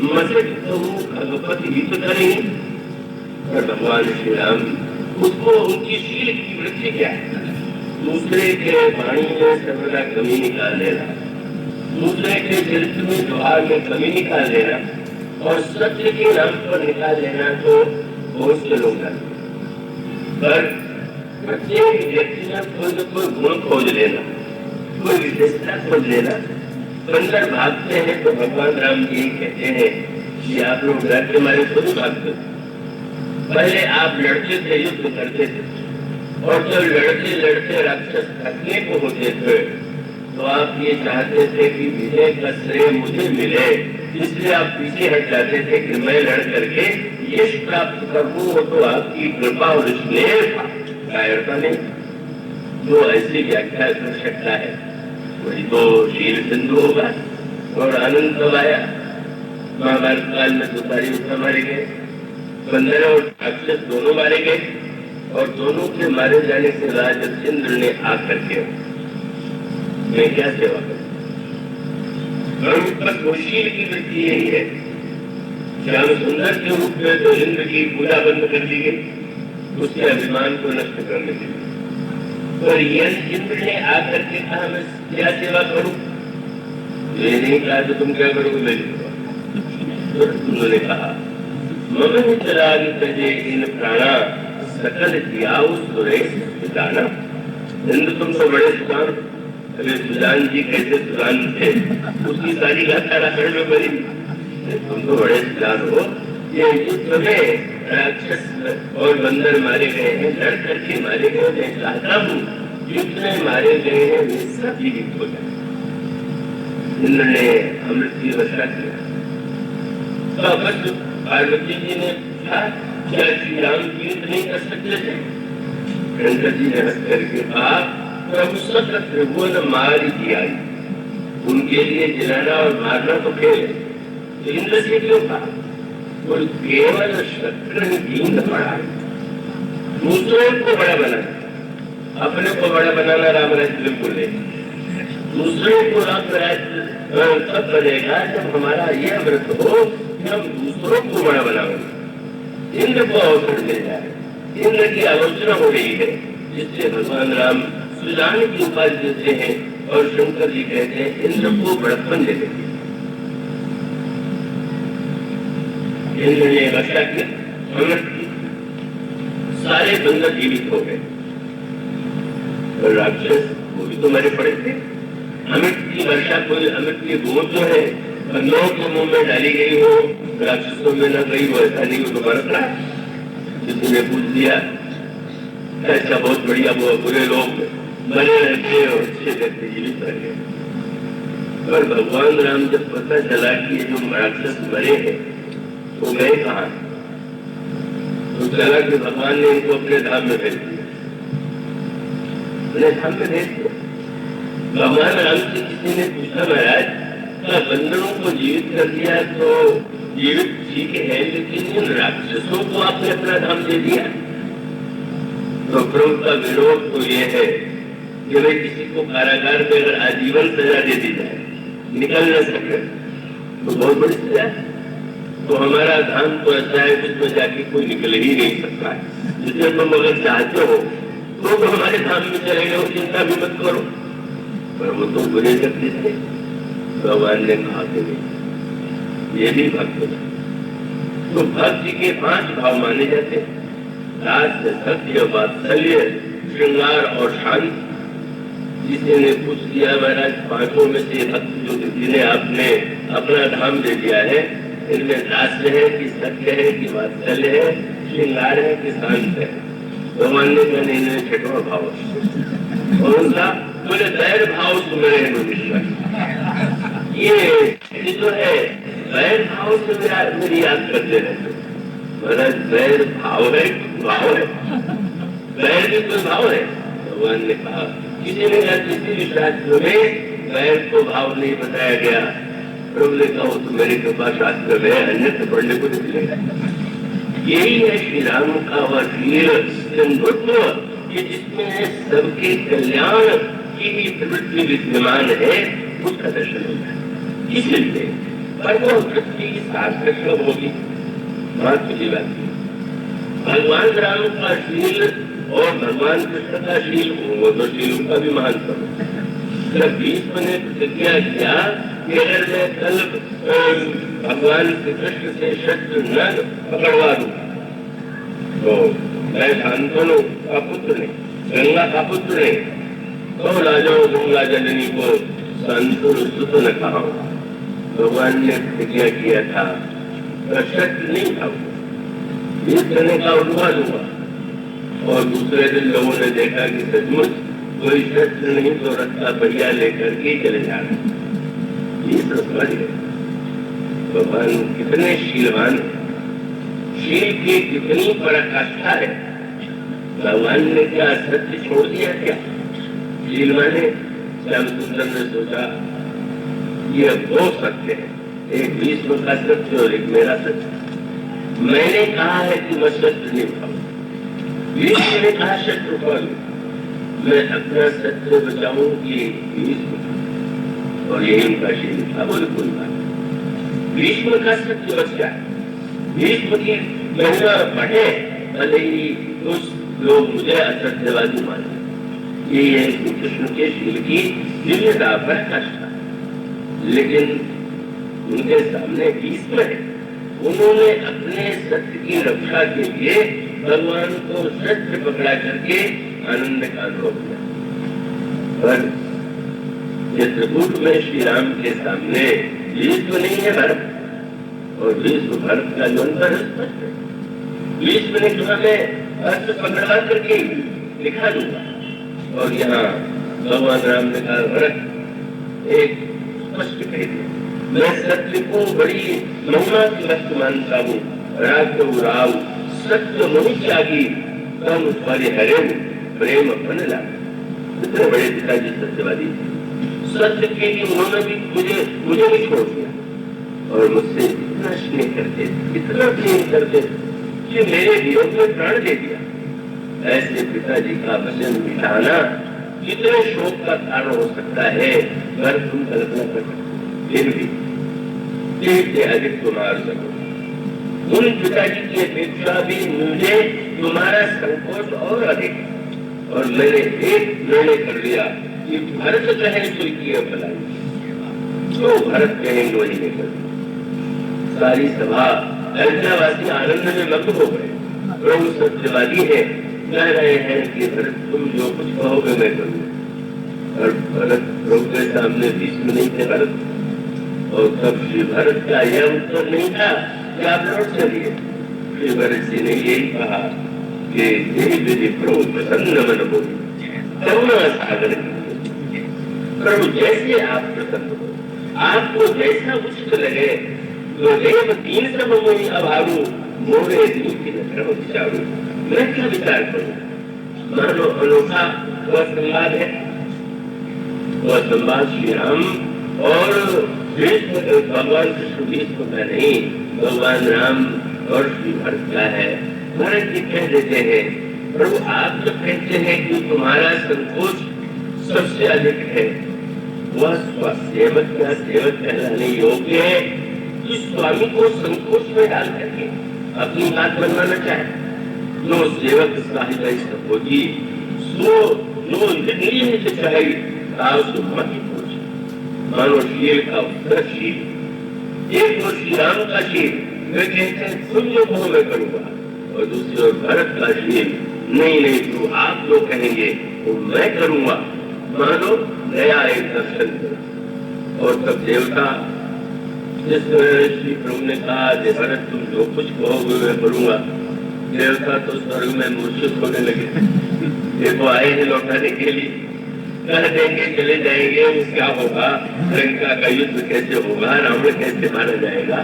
मसक तो भगवत ही तो करेंगे। और भगवान श्री राम उसको उनकी शील की वृद्धि क्या है, दूसरे के वाणी में सर्वदा कमी निकाल लेना, दूसरे के चरित्र में व्यवहार में कमी निकाल लेना और सत्य के नाम पर निकाल लेना, तो बहुत से लोग करते। पर प्रत्येक व्यक्ति में कोई न कोई गुण खोज लेना, कोई विशेषता खोज लेना। बंदर भागते हैं तो भगवान राम जी कहते हैं कि आप लोग डर के मारे खुद भागते, पहले आप लड़ते थे, युद्ध करते थे, और जब लड़ते लड़ते राक्षस थकने को होते थे तो आप ये चाहते थे कि विजय का श्रेय मुझे मिले, इसलिए आप पीछे हट जाते थे कि मैं लड़ करके यश प्राप्त करूं, वो तो आपकी कृपा और स्नेह था, कायरता नहीं। जो ऐसी व्याख्या कर सकता है वही तो शील सिंधु होगा। और आनंद कब आया? महाभारत काल में दुतारी उत्तर मारे गए, बंदर और राक्षस दोनों मारे गए, और दोनों के मारे जाने से राजा इंद्र ने आकर के मैं क्या सेवा करूं? शील की वृत्ति यही है। श्याम सुंदर के रूप में तो इंद्र की पूजा बंद कर दी गई, उसके अभिमान को नष्ट करने के लिए। और यह इंद्र ने आकर के कहा मैं क्या सेवा करूं? ये नहीं कहा तो तुम क्या करोगे? मैं तो उन्होंने कहा ममन चलाग तजे इन प्राणा सकल दियाऊ सुरेश सुजाना। इंद्र तुम तो बड़े सुजान, अरे सुजान जी कैसे सुजान थे उसकी सारी गाथा रामायण में बनी। तुम तो बड़े सुजान हो। ये युद्ध में राक्षस और बंदर मारे गए हैं, लड़ करके मारे गए। मैं चाहता हूँ युद्ध में मारे गए हैं वे सब जीवित हो जाए। इंद्र ने अमृत की वर्षा किया। तो पार्वती जी ने कहा क्या श्री राम की युद्ध नहीं कर सकते थे? शंकर जी ने हंस करके कहा प्रभु सकल त्रिभुवन मार दिया, उनके लिए जलाना और मारना तो खेल है। तो इंद्र से क्यों कहा? और केवल शक्र दीन पड़ा, दूसरों को बड़ा बनाना, अपने को बड़ा बनाना राम राज्य बिल्कुल नहीं। दूसरों को राम राज्य तब बनेगा जब हमारा ये अमृत हो कि हम दूसरों को बड़ा बनाएंगे। इंद्र को अवसर दे जाए। इंद्र की आलोचना हो रही है, जिससे भगवान राम सुजान की उपाधि देते हैं और शंकर जी कहते हैं इंद्र को बड़प्पन दे देते। इंद्र ने वर्षा की, अमृत की, सारे बंदर जीवित हो गए और राक्षस वो भी तो मरे पड़े थे। अमृत की वर्षा, कोई अमृत की बूंद जो है बंदरों के मुंह में डाली गई हो, राक्षसों में न गई हो, ऐसा नहीं हो तो मर रहा। किसी ने पूछ दिया ऐसा बहुत बढ़िया, वो बुरे लोग मरे रहते और अच्छे रहते जीवित रह गए। और भगवान राम जब पता चला कि जो राक्षस मरे हैं वो गए कहाँ, तो चला कि भगवान ने इनको अपने धाम में भेज दिया। अपने धाम में भेज दिया। भगवान राम से किसी ने पूछा महाराज क्या बंदरों को जीवित कर दिया तो जीवित ठीक है, लेकिन इन राक्षसों को आपने अपना धाम दे दिया? तो प्रभु का विरोध तो ये है कि वे किसी को कारागार में अगर आजीवन सजा दे दी जाए, निकल न सके तो बहुत बड़ी सजा है। तो हमारा धाम तो ऐसा है जिसमें जाके कोई निकल ही नहीं सकता है। जिसमें तुम अगर चाहते हो तो हमारे धाम में चले गए, चिंता भी मत करो। पर वो तो बुरे शक्ति थे। भगवान ने कहा कि ये भी भक्त है। तो भक्ति के 5 भाव माने जाते, राज, सत्य, वात्सल्य, श्रृंगार और शांति। जिसे ने पूछ लिया महाराज पांचों में से भक्त जो जिन्हें आपने अपना धाम दे दिया है, इनमें राष्ट्र है कि सत्य है कि वात्सल्य है, श्रृंगार है कि शांत है? भगवान ने कहने इन्हें 6वां भाव और उनका बोले वैर भाव सुमेरे मनुष्य। ये जो है वैर भाव से मेरी याद करते रहते। महाराज वैर भाव है, भाव है, वैर भी कोई भाव है? भगवान ने कहा किसी ने किसी भी शास्त्र में वैर को भाव नहीं बताया गया। प्रभु ने कहा तो मेरे कृपा शास्त्र में अन्यत्र पढ़ने को नहीं मिलेगा। यही है श्री राम का वकील सिंधुत्व, कि जिसमें सबके कल्याण की ही प्रवृत्ति विद्यमान है, उसका दर्शन होता है। इसलिए पर वो वृत्ति सार्थक कब होगी? महत्व की बात है। भगवान राम का शील और भगवान कृष्ण का शील, वो तो शील का भी महानतम। जब भीष्म ने प्रतिज्ञा किया कि अगर मैं कल भगवान श्री कृष्ण से शस्त्र न पकड़वा दूं तो मैं शांतनु का पुत्र नहीं, गंगा का पुत्र नहीं, तो राजाओं गंगा जननी को संतुष्ट न कहा। भगवान ने प्रतिज्ञा किया था शस्त्र नहीं खाऊंगा, युद्ध करने का उठवा दूंगा। और दूसरे दिन लोगों ने देखा कि सचमुच कोई शस्त्र नहीं तो रस्ता बढ़िया लेकर के चले जा रहे। ये समझ गए। भगवान कितने शीलवान, शील की कितनी पराकाष्ठा है। भगवान ने क्या सत्य छोड़ दिया क्या? शील माने श्यामसुंदर ने सोचा ये दो सत्य है, एक विश्व का सत्य और एक मेरा सत्य। मैंने कहा है कि मैं सत्य निभाऊं, विश्व ने कहा शत्रु फल, मैं अपना सत्य बचाऊं कि विश्व। और यही उनका शील था। बोले कोई बात, विश्व का सत्य बच जाए, विश्व की महिमा बढ़े, भले ही कुछ लोग मुझे असत्यवादी माने। ये श्री कृष्ण के शील की दिव्यता पर कष्ट। लेकिन उनके सामने भीष्म है, उन्होंने अपने सत्य की रक्षा के लिए भगवान को सत्य पकड़ा करके आनंद का अनुभव किया। पर चित्रकूट में श्री राम के सामने विश्व नहीं है भरत, और विश्व भरत का जो अंतर स्पष्ट है। विश्व ने कहा मैं अर्थ पकड़ा करके लिखा दूंगा, और यहाँ भगवान राम ने कहा भरत एक स्पष्ट कह दिया, मैं सत्य को बड़ी महिमा की वस्तु मानता हूँ। राघव राव सत्य मोहि त्यागी तम परिहरे प्रेम बन लागा। इतने बड़े पिताजी सत्यवादी थे, सत्य के लिए उन्होंने भी मुझे भी छोड़ दिया और मुझसे इतना स्नेह करते, इतना प्रेम करते कि मेरे विरोध में प्राण दे दिया। ऐसे पिताजी का वचन मिटाना कितने शोक का कारण हो सकता है, अगर तुम कल्पना कर सकते। फिर भी से अधिक तुम्हार सको, उन पिताजी की अपेक्षा भी मुझे तुम्हारा संकोच और अधिक। और मैंने एक निर्णय कर लिया कि भरत कहे तो किया भलाई, जो भरत कहेंगे वही नहीं कर। सारी सभा अयोध्यावासी आनंद में मग्न हो गए। प्रभु सत्यवादी है, कह रहे हैं कि भरत तुम जो कुछ कहोगे मैं करूंगा। और भरत प्रभु के सामने भीष्म नहीं थे भरत, और तब श्री भरत का यह उत्तर नहीं था कि आप लौट चलिए। श्री भरत जी ने यही कहा कि देवी प्रभु प्रसन्न मन हो, करुणा सागर प्रभु जैसे आप प्रसन्न हो, आपको जैसा उचित लगे, तो देव तीन सब मोहि अभारू मोरे दिल की नजर विचारू। मैं क्या विचार करूं? मानो अनोखा वह संवाद है, वह संवाद श्री राम और भगवान कृष्ण भीष्म का नहीं, भगवान राम और श्री भरत का है। भरत जी कह देते हैं प्रभु आप जो कहते हैं कि तुम्हारा संकोच सबसे अधिक है, वह सेवक का सेवक कहलाने योग्य है कि स्वामी को संकोच में डाल करके अपनी बात बनवाना चाहे। नो सेवक साहिब होगी सो नो निर्णय से चाहे मानो शील का उत्तर शील, एक तो श्री राम का शील वे कहते हैं तुम जो कहो मैं करूंगा, और दूसरी ओर भरत का शील नहीं नहीं तो आप जो कहेंगे वो मैं करूंगा। मानो नया एक दर्शन। और तब देवता जिस श्री प्रभु ने कहा भरत तुम जो कुछ कहोगे मैं करूंगा, देवता तो स्वर्ग में मूर्छित होने लगे। देखो आए हैं लौटाने के लिए, कह देंगे चले जाएंगे, क्या होगा, लंका का युद्ध कैसे होगा, रावण कैसे मारा जाएगा।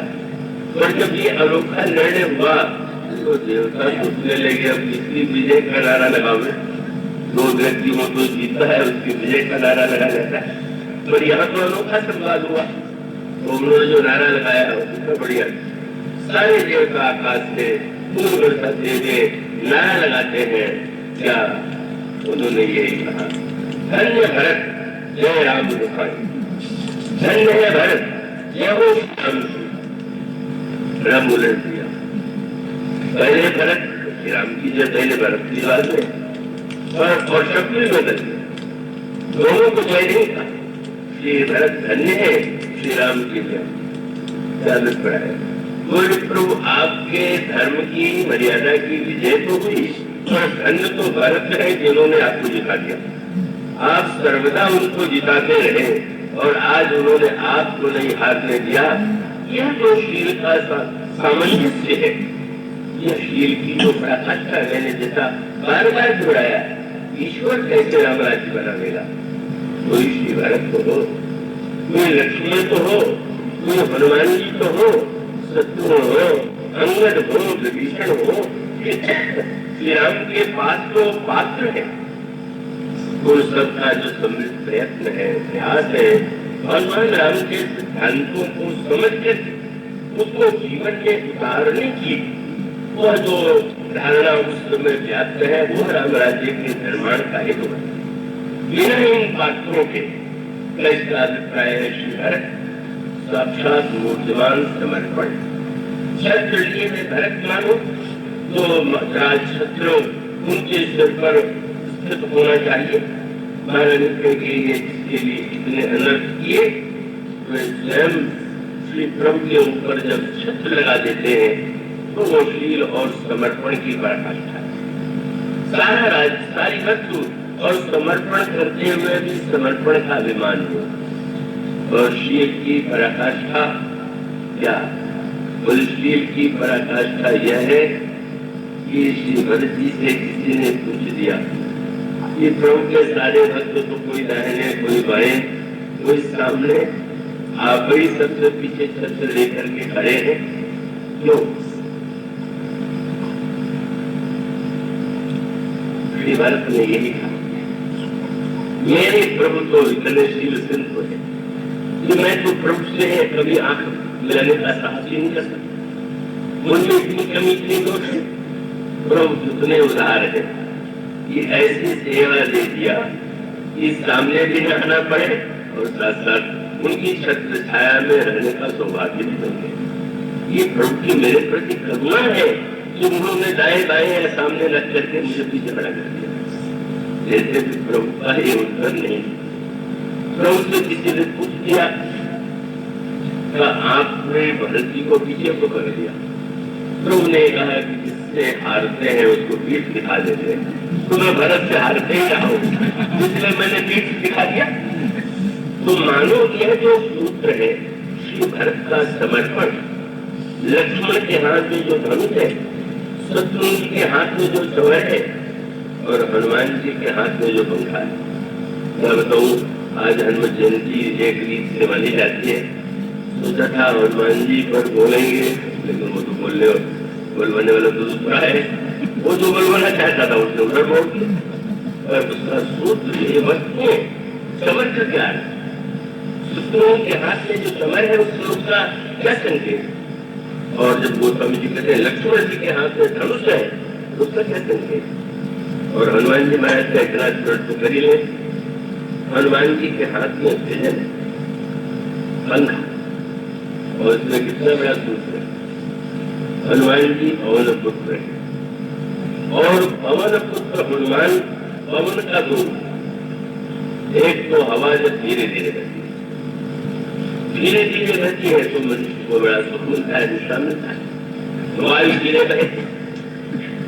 और जब ये अनोखा निर्णय हुआ तो देवता सोचने लगे अब किसी विजय का नारा लगावे। दो व्यक्तियों को जीता है उसकी विजय का नारा लगा जाता है। पर यहाँ तो अनोखा संवाद हुआ, तो उन्होंने जो नारा लगाया उसका बढ़िया। सारे देवता आकाश से नारा लगाते हैं। क्या उन्होंने यही कहा, धन्य भरत जय राम दुखाई, धन्य है भरत जय हो राम बोले दिया। पहले भरत श्री राम की जय, पहले भरत की बात है और शब्द भी बदल गए, दोनों को जय नहीं था। श्री भरत धन्य है, श्री राम की जय चालत पड़ा है। बोले प्रभु आपके धर्म की मर्यादा की विजय तो हुई, और धन्य तो भरत है जिन्होंने आपको जिता दिया। आप सर्वदा उनको जिताते रहे और आज उन्होंने आपको नहीं हारने दिया। यह जो शील का सामंजस्य है, यह शील की जो पराकाष्ठा मैंने जैसा बार बार दोहराया, ईश्वर कैसे राम राज्य बनावेगा। कोई श्री भरत तो हो, कोई लक्ष्मण तो हो, कोई हनुमान जी तो हो, शत्रु हो, अंगद हो, विभीषण हो, श्री राम के पास तो पात्र है। वो सबका जो सम्मिलित प्रयत्न है, प्रयास है, भगवान राम के सिद्धांतों को समझकर उसको जीवन में उतारने की वह जो धारणा उस समय व्याप्त है, वो राम राज्य के निर्माण का हेतु है। बिना इन पात्रों के इसका अभिप्राय है श्री भरत साक्षात मूर्तिमान समर्पण। छत्र लिए में भरत मानो तो राजछत्र उनके सिर पर स्थित होना चाहिए। महारानी के लिए इसके लिए इतने अनर्थ किए, वे स्वयं श्री प्रभु के ऊपर जब छत्र लगा देते हैं तो वो शील और समर्पण की पराकाष्ठा है। सारा राज, सारी वस्तु और समर्पण करते हुए भी समर्पण का अभिमान हो। और शील की पराकाष्ठा क्या? शील की पराकाष्ठा यह है कि श्री भरत जी से किसी ने पूछ दिया कि प्रभु के सारे भक्त तो कोई दाहिने, कोई बाएं, कोई सामने, आप ही सबसे पीछे छत्र लेकर के खड़े हैं, क्यों? श्री भरत ने यही कहा, मेरे प्रभु तो इतने शील सिंधु है कि मैं तो प्रभु से कभी आंख मिलाने का साहस ही नहीं कर सकता। मुझमें इतनी कमी, इतनी दोष है। प्रभु कितने उदार है कि ऐसी सेवा दे दिया कि सामने भी न आना पड़े और साथ साथ उनकी छत्र छाया में रहने का सौभाग्य भी बन गया। ये प्रभु की मेरे प्रति करुणा है कि उन्होंने दाएं बाएं या सामने लग करके मुझे पीछे खड़ा कर दिया। जैसे भी प्रभु का ये उत्तर नहीं। प्रभु से किसी ने पूछ दिया, आपने भरत जी को पीछे को कर दिया। प्रभु ने कहा कि जिससे हारते हैं उसको पीठ दिखा देते हैं, तो मैं भरत से हारते ही रहा हूं, इसलिए मैंने पीठ दिखा दिया। तो मानो यह जो सूत्र है श्री भरत का समर्पण, लक्ष्मण के हाथ में जो धनुष है, शत्रुघ्न के हाथ में जो चवर है और हनुमान जी के हाथ में जो पंखा है। मैं बताऊं, आज हनुमान जयंती एक रीत से मानी जाती है। सोचा था हनुमान जी पर बोलेंगे, लेकिन वो तो बोलवाने वाला तो दूसरा है। वो जो बोलवाना चाहता था उसने उधर बोल दिया। और उसका सूत्र ये वस्तु चमर का क्या है? शत्रुओं के हाथ में जो चमर है उसका क्या संकेत? और जब गोस्वामी जी कहते हैं लक्ष्मण जी के हाथ में धनुष है, उसका क्या संकेत? और हनुमान जी महाराज का इतना स्मरण तो कर ही ले। हनुमान जी के हाथ में भजन पंखा, और इसमें कितना बड़ा सूत्र है। हनुमान जी पवन पुत्र है और पवन पुत्र हनुमान पवन का दूर। एक तो हवा जब धीरे धीरे बहती है, धीरे धीरे बहती है तो मनुष्य को बड़ा सुख मिलता है, दिशा मिलता है, वायु धीरे बहती।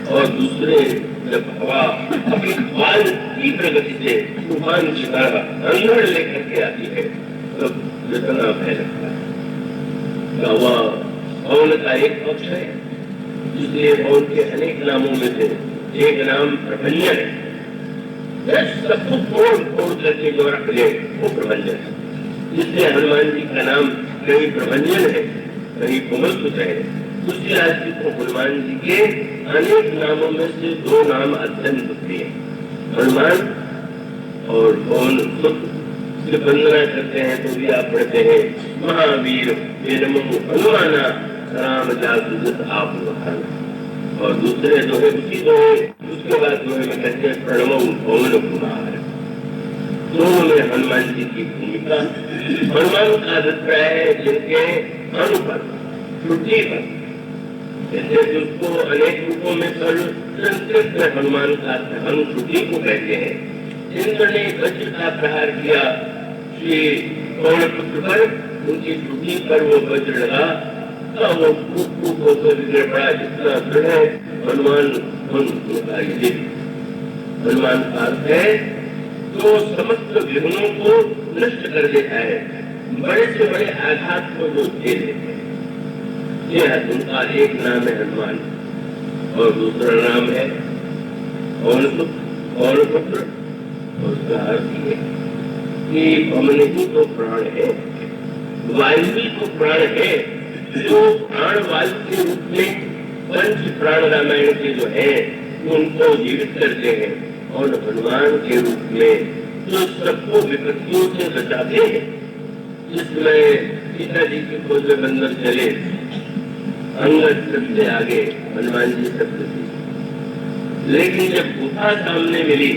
और दूसरे जब हवा अपनी बाल की प्रगति से तूफान की तरह अंधड़ लेकर के आती है तो जितना भय लगता है। हवा पवन का एक पक्ष है, इसलिए पवन के अनेक नामों में से एक नाम प्रभंजन है। सबको तोड़ करके जो रख ले वो प्रभंजन है। इसलिए हनुमान जी का नाम कहीं प्रभंजन है, कहीं कोमल पुत्र है। दूसरी राशि को हनुमान जी के अनेक नामों में से दो नाम अत्यंत प्रिय, हनुमान और पवन पुत्र। वंदना करते हैं तो भी आप पढ़ते हैं महावीर हनुमाना राम जागृत आप बहाना। और दूसरे जो है उसी दो, उसके बाद जो है कहते हैं प्रणव पवन कुमार। दोनों में हनुमान जी की भूमिका। हनुमान का अभिप्राय है जिनके अनु पर, छुट्टी पर, जैसे उसको अनेक रूपों में संस्कृत में हनुमान का अनुछुट्टी को कहते हैं। इंद्र ने वज्र का प्रहार किया श्री पवन पुत्र पर, उनकी छुट्टी पर वो वज्र लगा तो वो खूब होकर गिर पड़ा। जितना दृढ़ है हनुमान हनुमान का अर्थ है तो समस्त विघ्नों को नष्ट कर देता है, बड़े से बड़े आघात को जो दे देते हैं। यह उनका एक नाम है हनुमान और दूसरा नाम है पवन पुत्र। उसका अर्थ है कि पवन ही तो प्राण है। वायु भी तो प्राण है, जो प्राण वायु के रूप में पंच प्राण रामायण के जो है उनको जीवित करते हैं, और हनुमान के रूप में जो सबको विपत्तियों से बचाते हैं। जिसमें पिताजी की खोज में बंदर चले, अंगद सबसे आगे, हनुमान जी सबसे पीछे। लेकिन जब गुफा सामने मिली,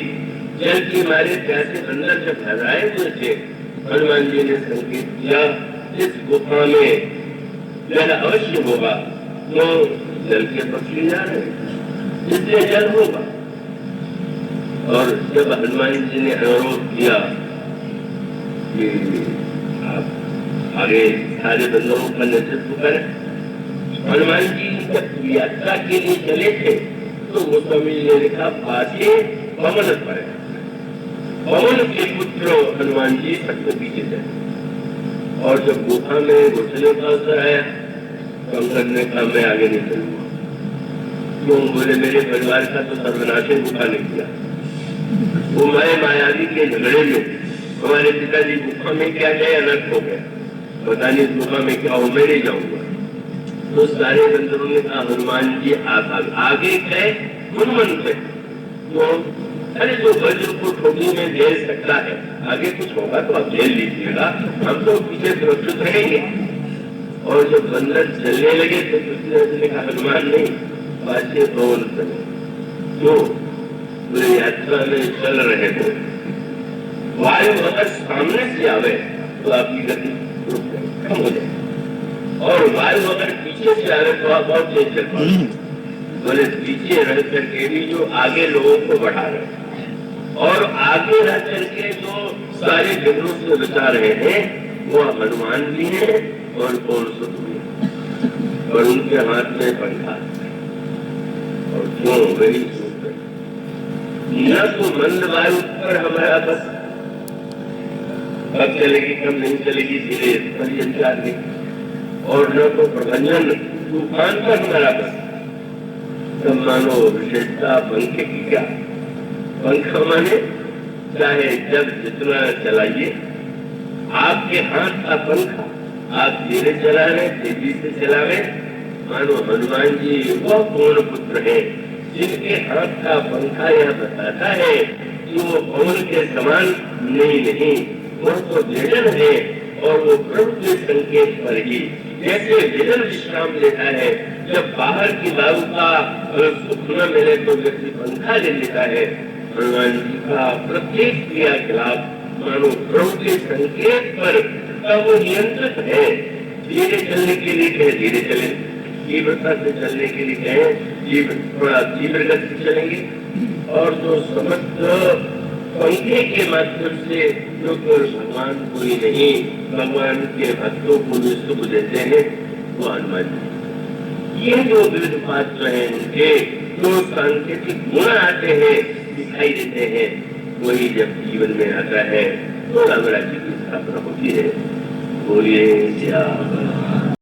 जल के मारे प्यासे बंदर जब हराए हुए थे, हनुमान जी ने संकेत किया इस गुफा में जल अवश्य होगा, तो जल के पक्षी जा रहे, इसलिए जल होगा। और जब हनुमान जी ने अनुरोध किया कि आप आगे सारे बंदरों का नेतृत्व करें, हनुमान जी जब यात्रा के लिए चले थे तो गोस्वामी जी ने लिखा बासे पवन पर, पवन के पुत्र हनुमान जी सबसे पीछे थे। और जब गुफा में घुसने का अवसर आया तो अंगद ने कहा मैं आगे नहीं चलूंगा। क्यों? बोले मेरे परिवार का तो सर्वनाश गुफा ने किया। वो मायावी के झगड़े में हमारे पिताजी गुफा में क्या गए, अनर्थ हो गया, पता नहीं गुफा में क्या हो, मैं नहीं जाऊंगा। तो सारे बंदरों ने कहा हनुमान जी आप आगे गए, हनुमान गए। तो अरे जो वज्र को ठोकने में दे सकता है, आगे कुछ होगा तो आप झेल लीजिएगा, हम तो पीछे सुरक्षित रहेंगे। और जब बंदर चलने लगे तो कृष्ण ने कहा हनुमान नहीं, पाछे पवन चले। तो पूरे यात्रा में चल रहे थे, वायु अगर सामने से आवे तो आपकी गति कम हो जाए, और वायु अगर पीछे से आवे तो आप बहुत तेज चल पाएंगे। बोले पीछे रह करके भी जो आगे लोगों को बढ़ा रहे और आगे रह करके जो सारे विघ्नों से बचा रहे हैं, वो हनुमान भी है और कौन सुध भी है, और उनके हाथ में पंखा। और क्यों वही न तो मंद वायु पर हमारा बस, कब चलेगी कब नहीं चलेगी धीरे परिचार नहीं, और न तो प्रबंधन तूफान पर हमारा बस। तब मानो विशेषता पंखे की क्या, पंखा माने चाहे जब जितना चलाइए, आपके हाथ का पंखा आप धीरे चला रहे तेजी से चलावे। मानो हनुमान जी वह पूर्ण पुत्र है जिनके हाथ का पंखा यह बताता है कि वो पवन के समान नहीं, वो तो वेदन है, और वो प्रभु के संकेत पर ही, जैसे वेदन विश्राम लेता है, जब बाहर की वायु का सुख न मिले तो व्यक्ति पंखा ले लेता है। हनुमान जी का प्रत्येक क्रियाकलाप मानो प्रभु के संकेत पर वो नियंत्रित है। धीरे चलने के लिए कहे धीरे चले, तीव्रता से चलने के लिए कहे थोड़ा तीव्र गति से चलेंगे, और जो समस्त पंखे के माध्यम से जो भगवान कोई नहीं, भगवान के भक्तों को भी सुख देते हैं, वो हनुमान जी। ये जो विविध पात्र हैं उनके जो सांकेतिक गुण आते हैं, दिखाई देते हैं, वही जब जीवन में आता है तो राम राज्य की स्थापना होती है। बोलिए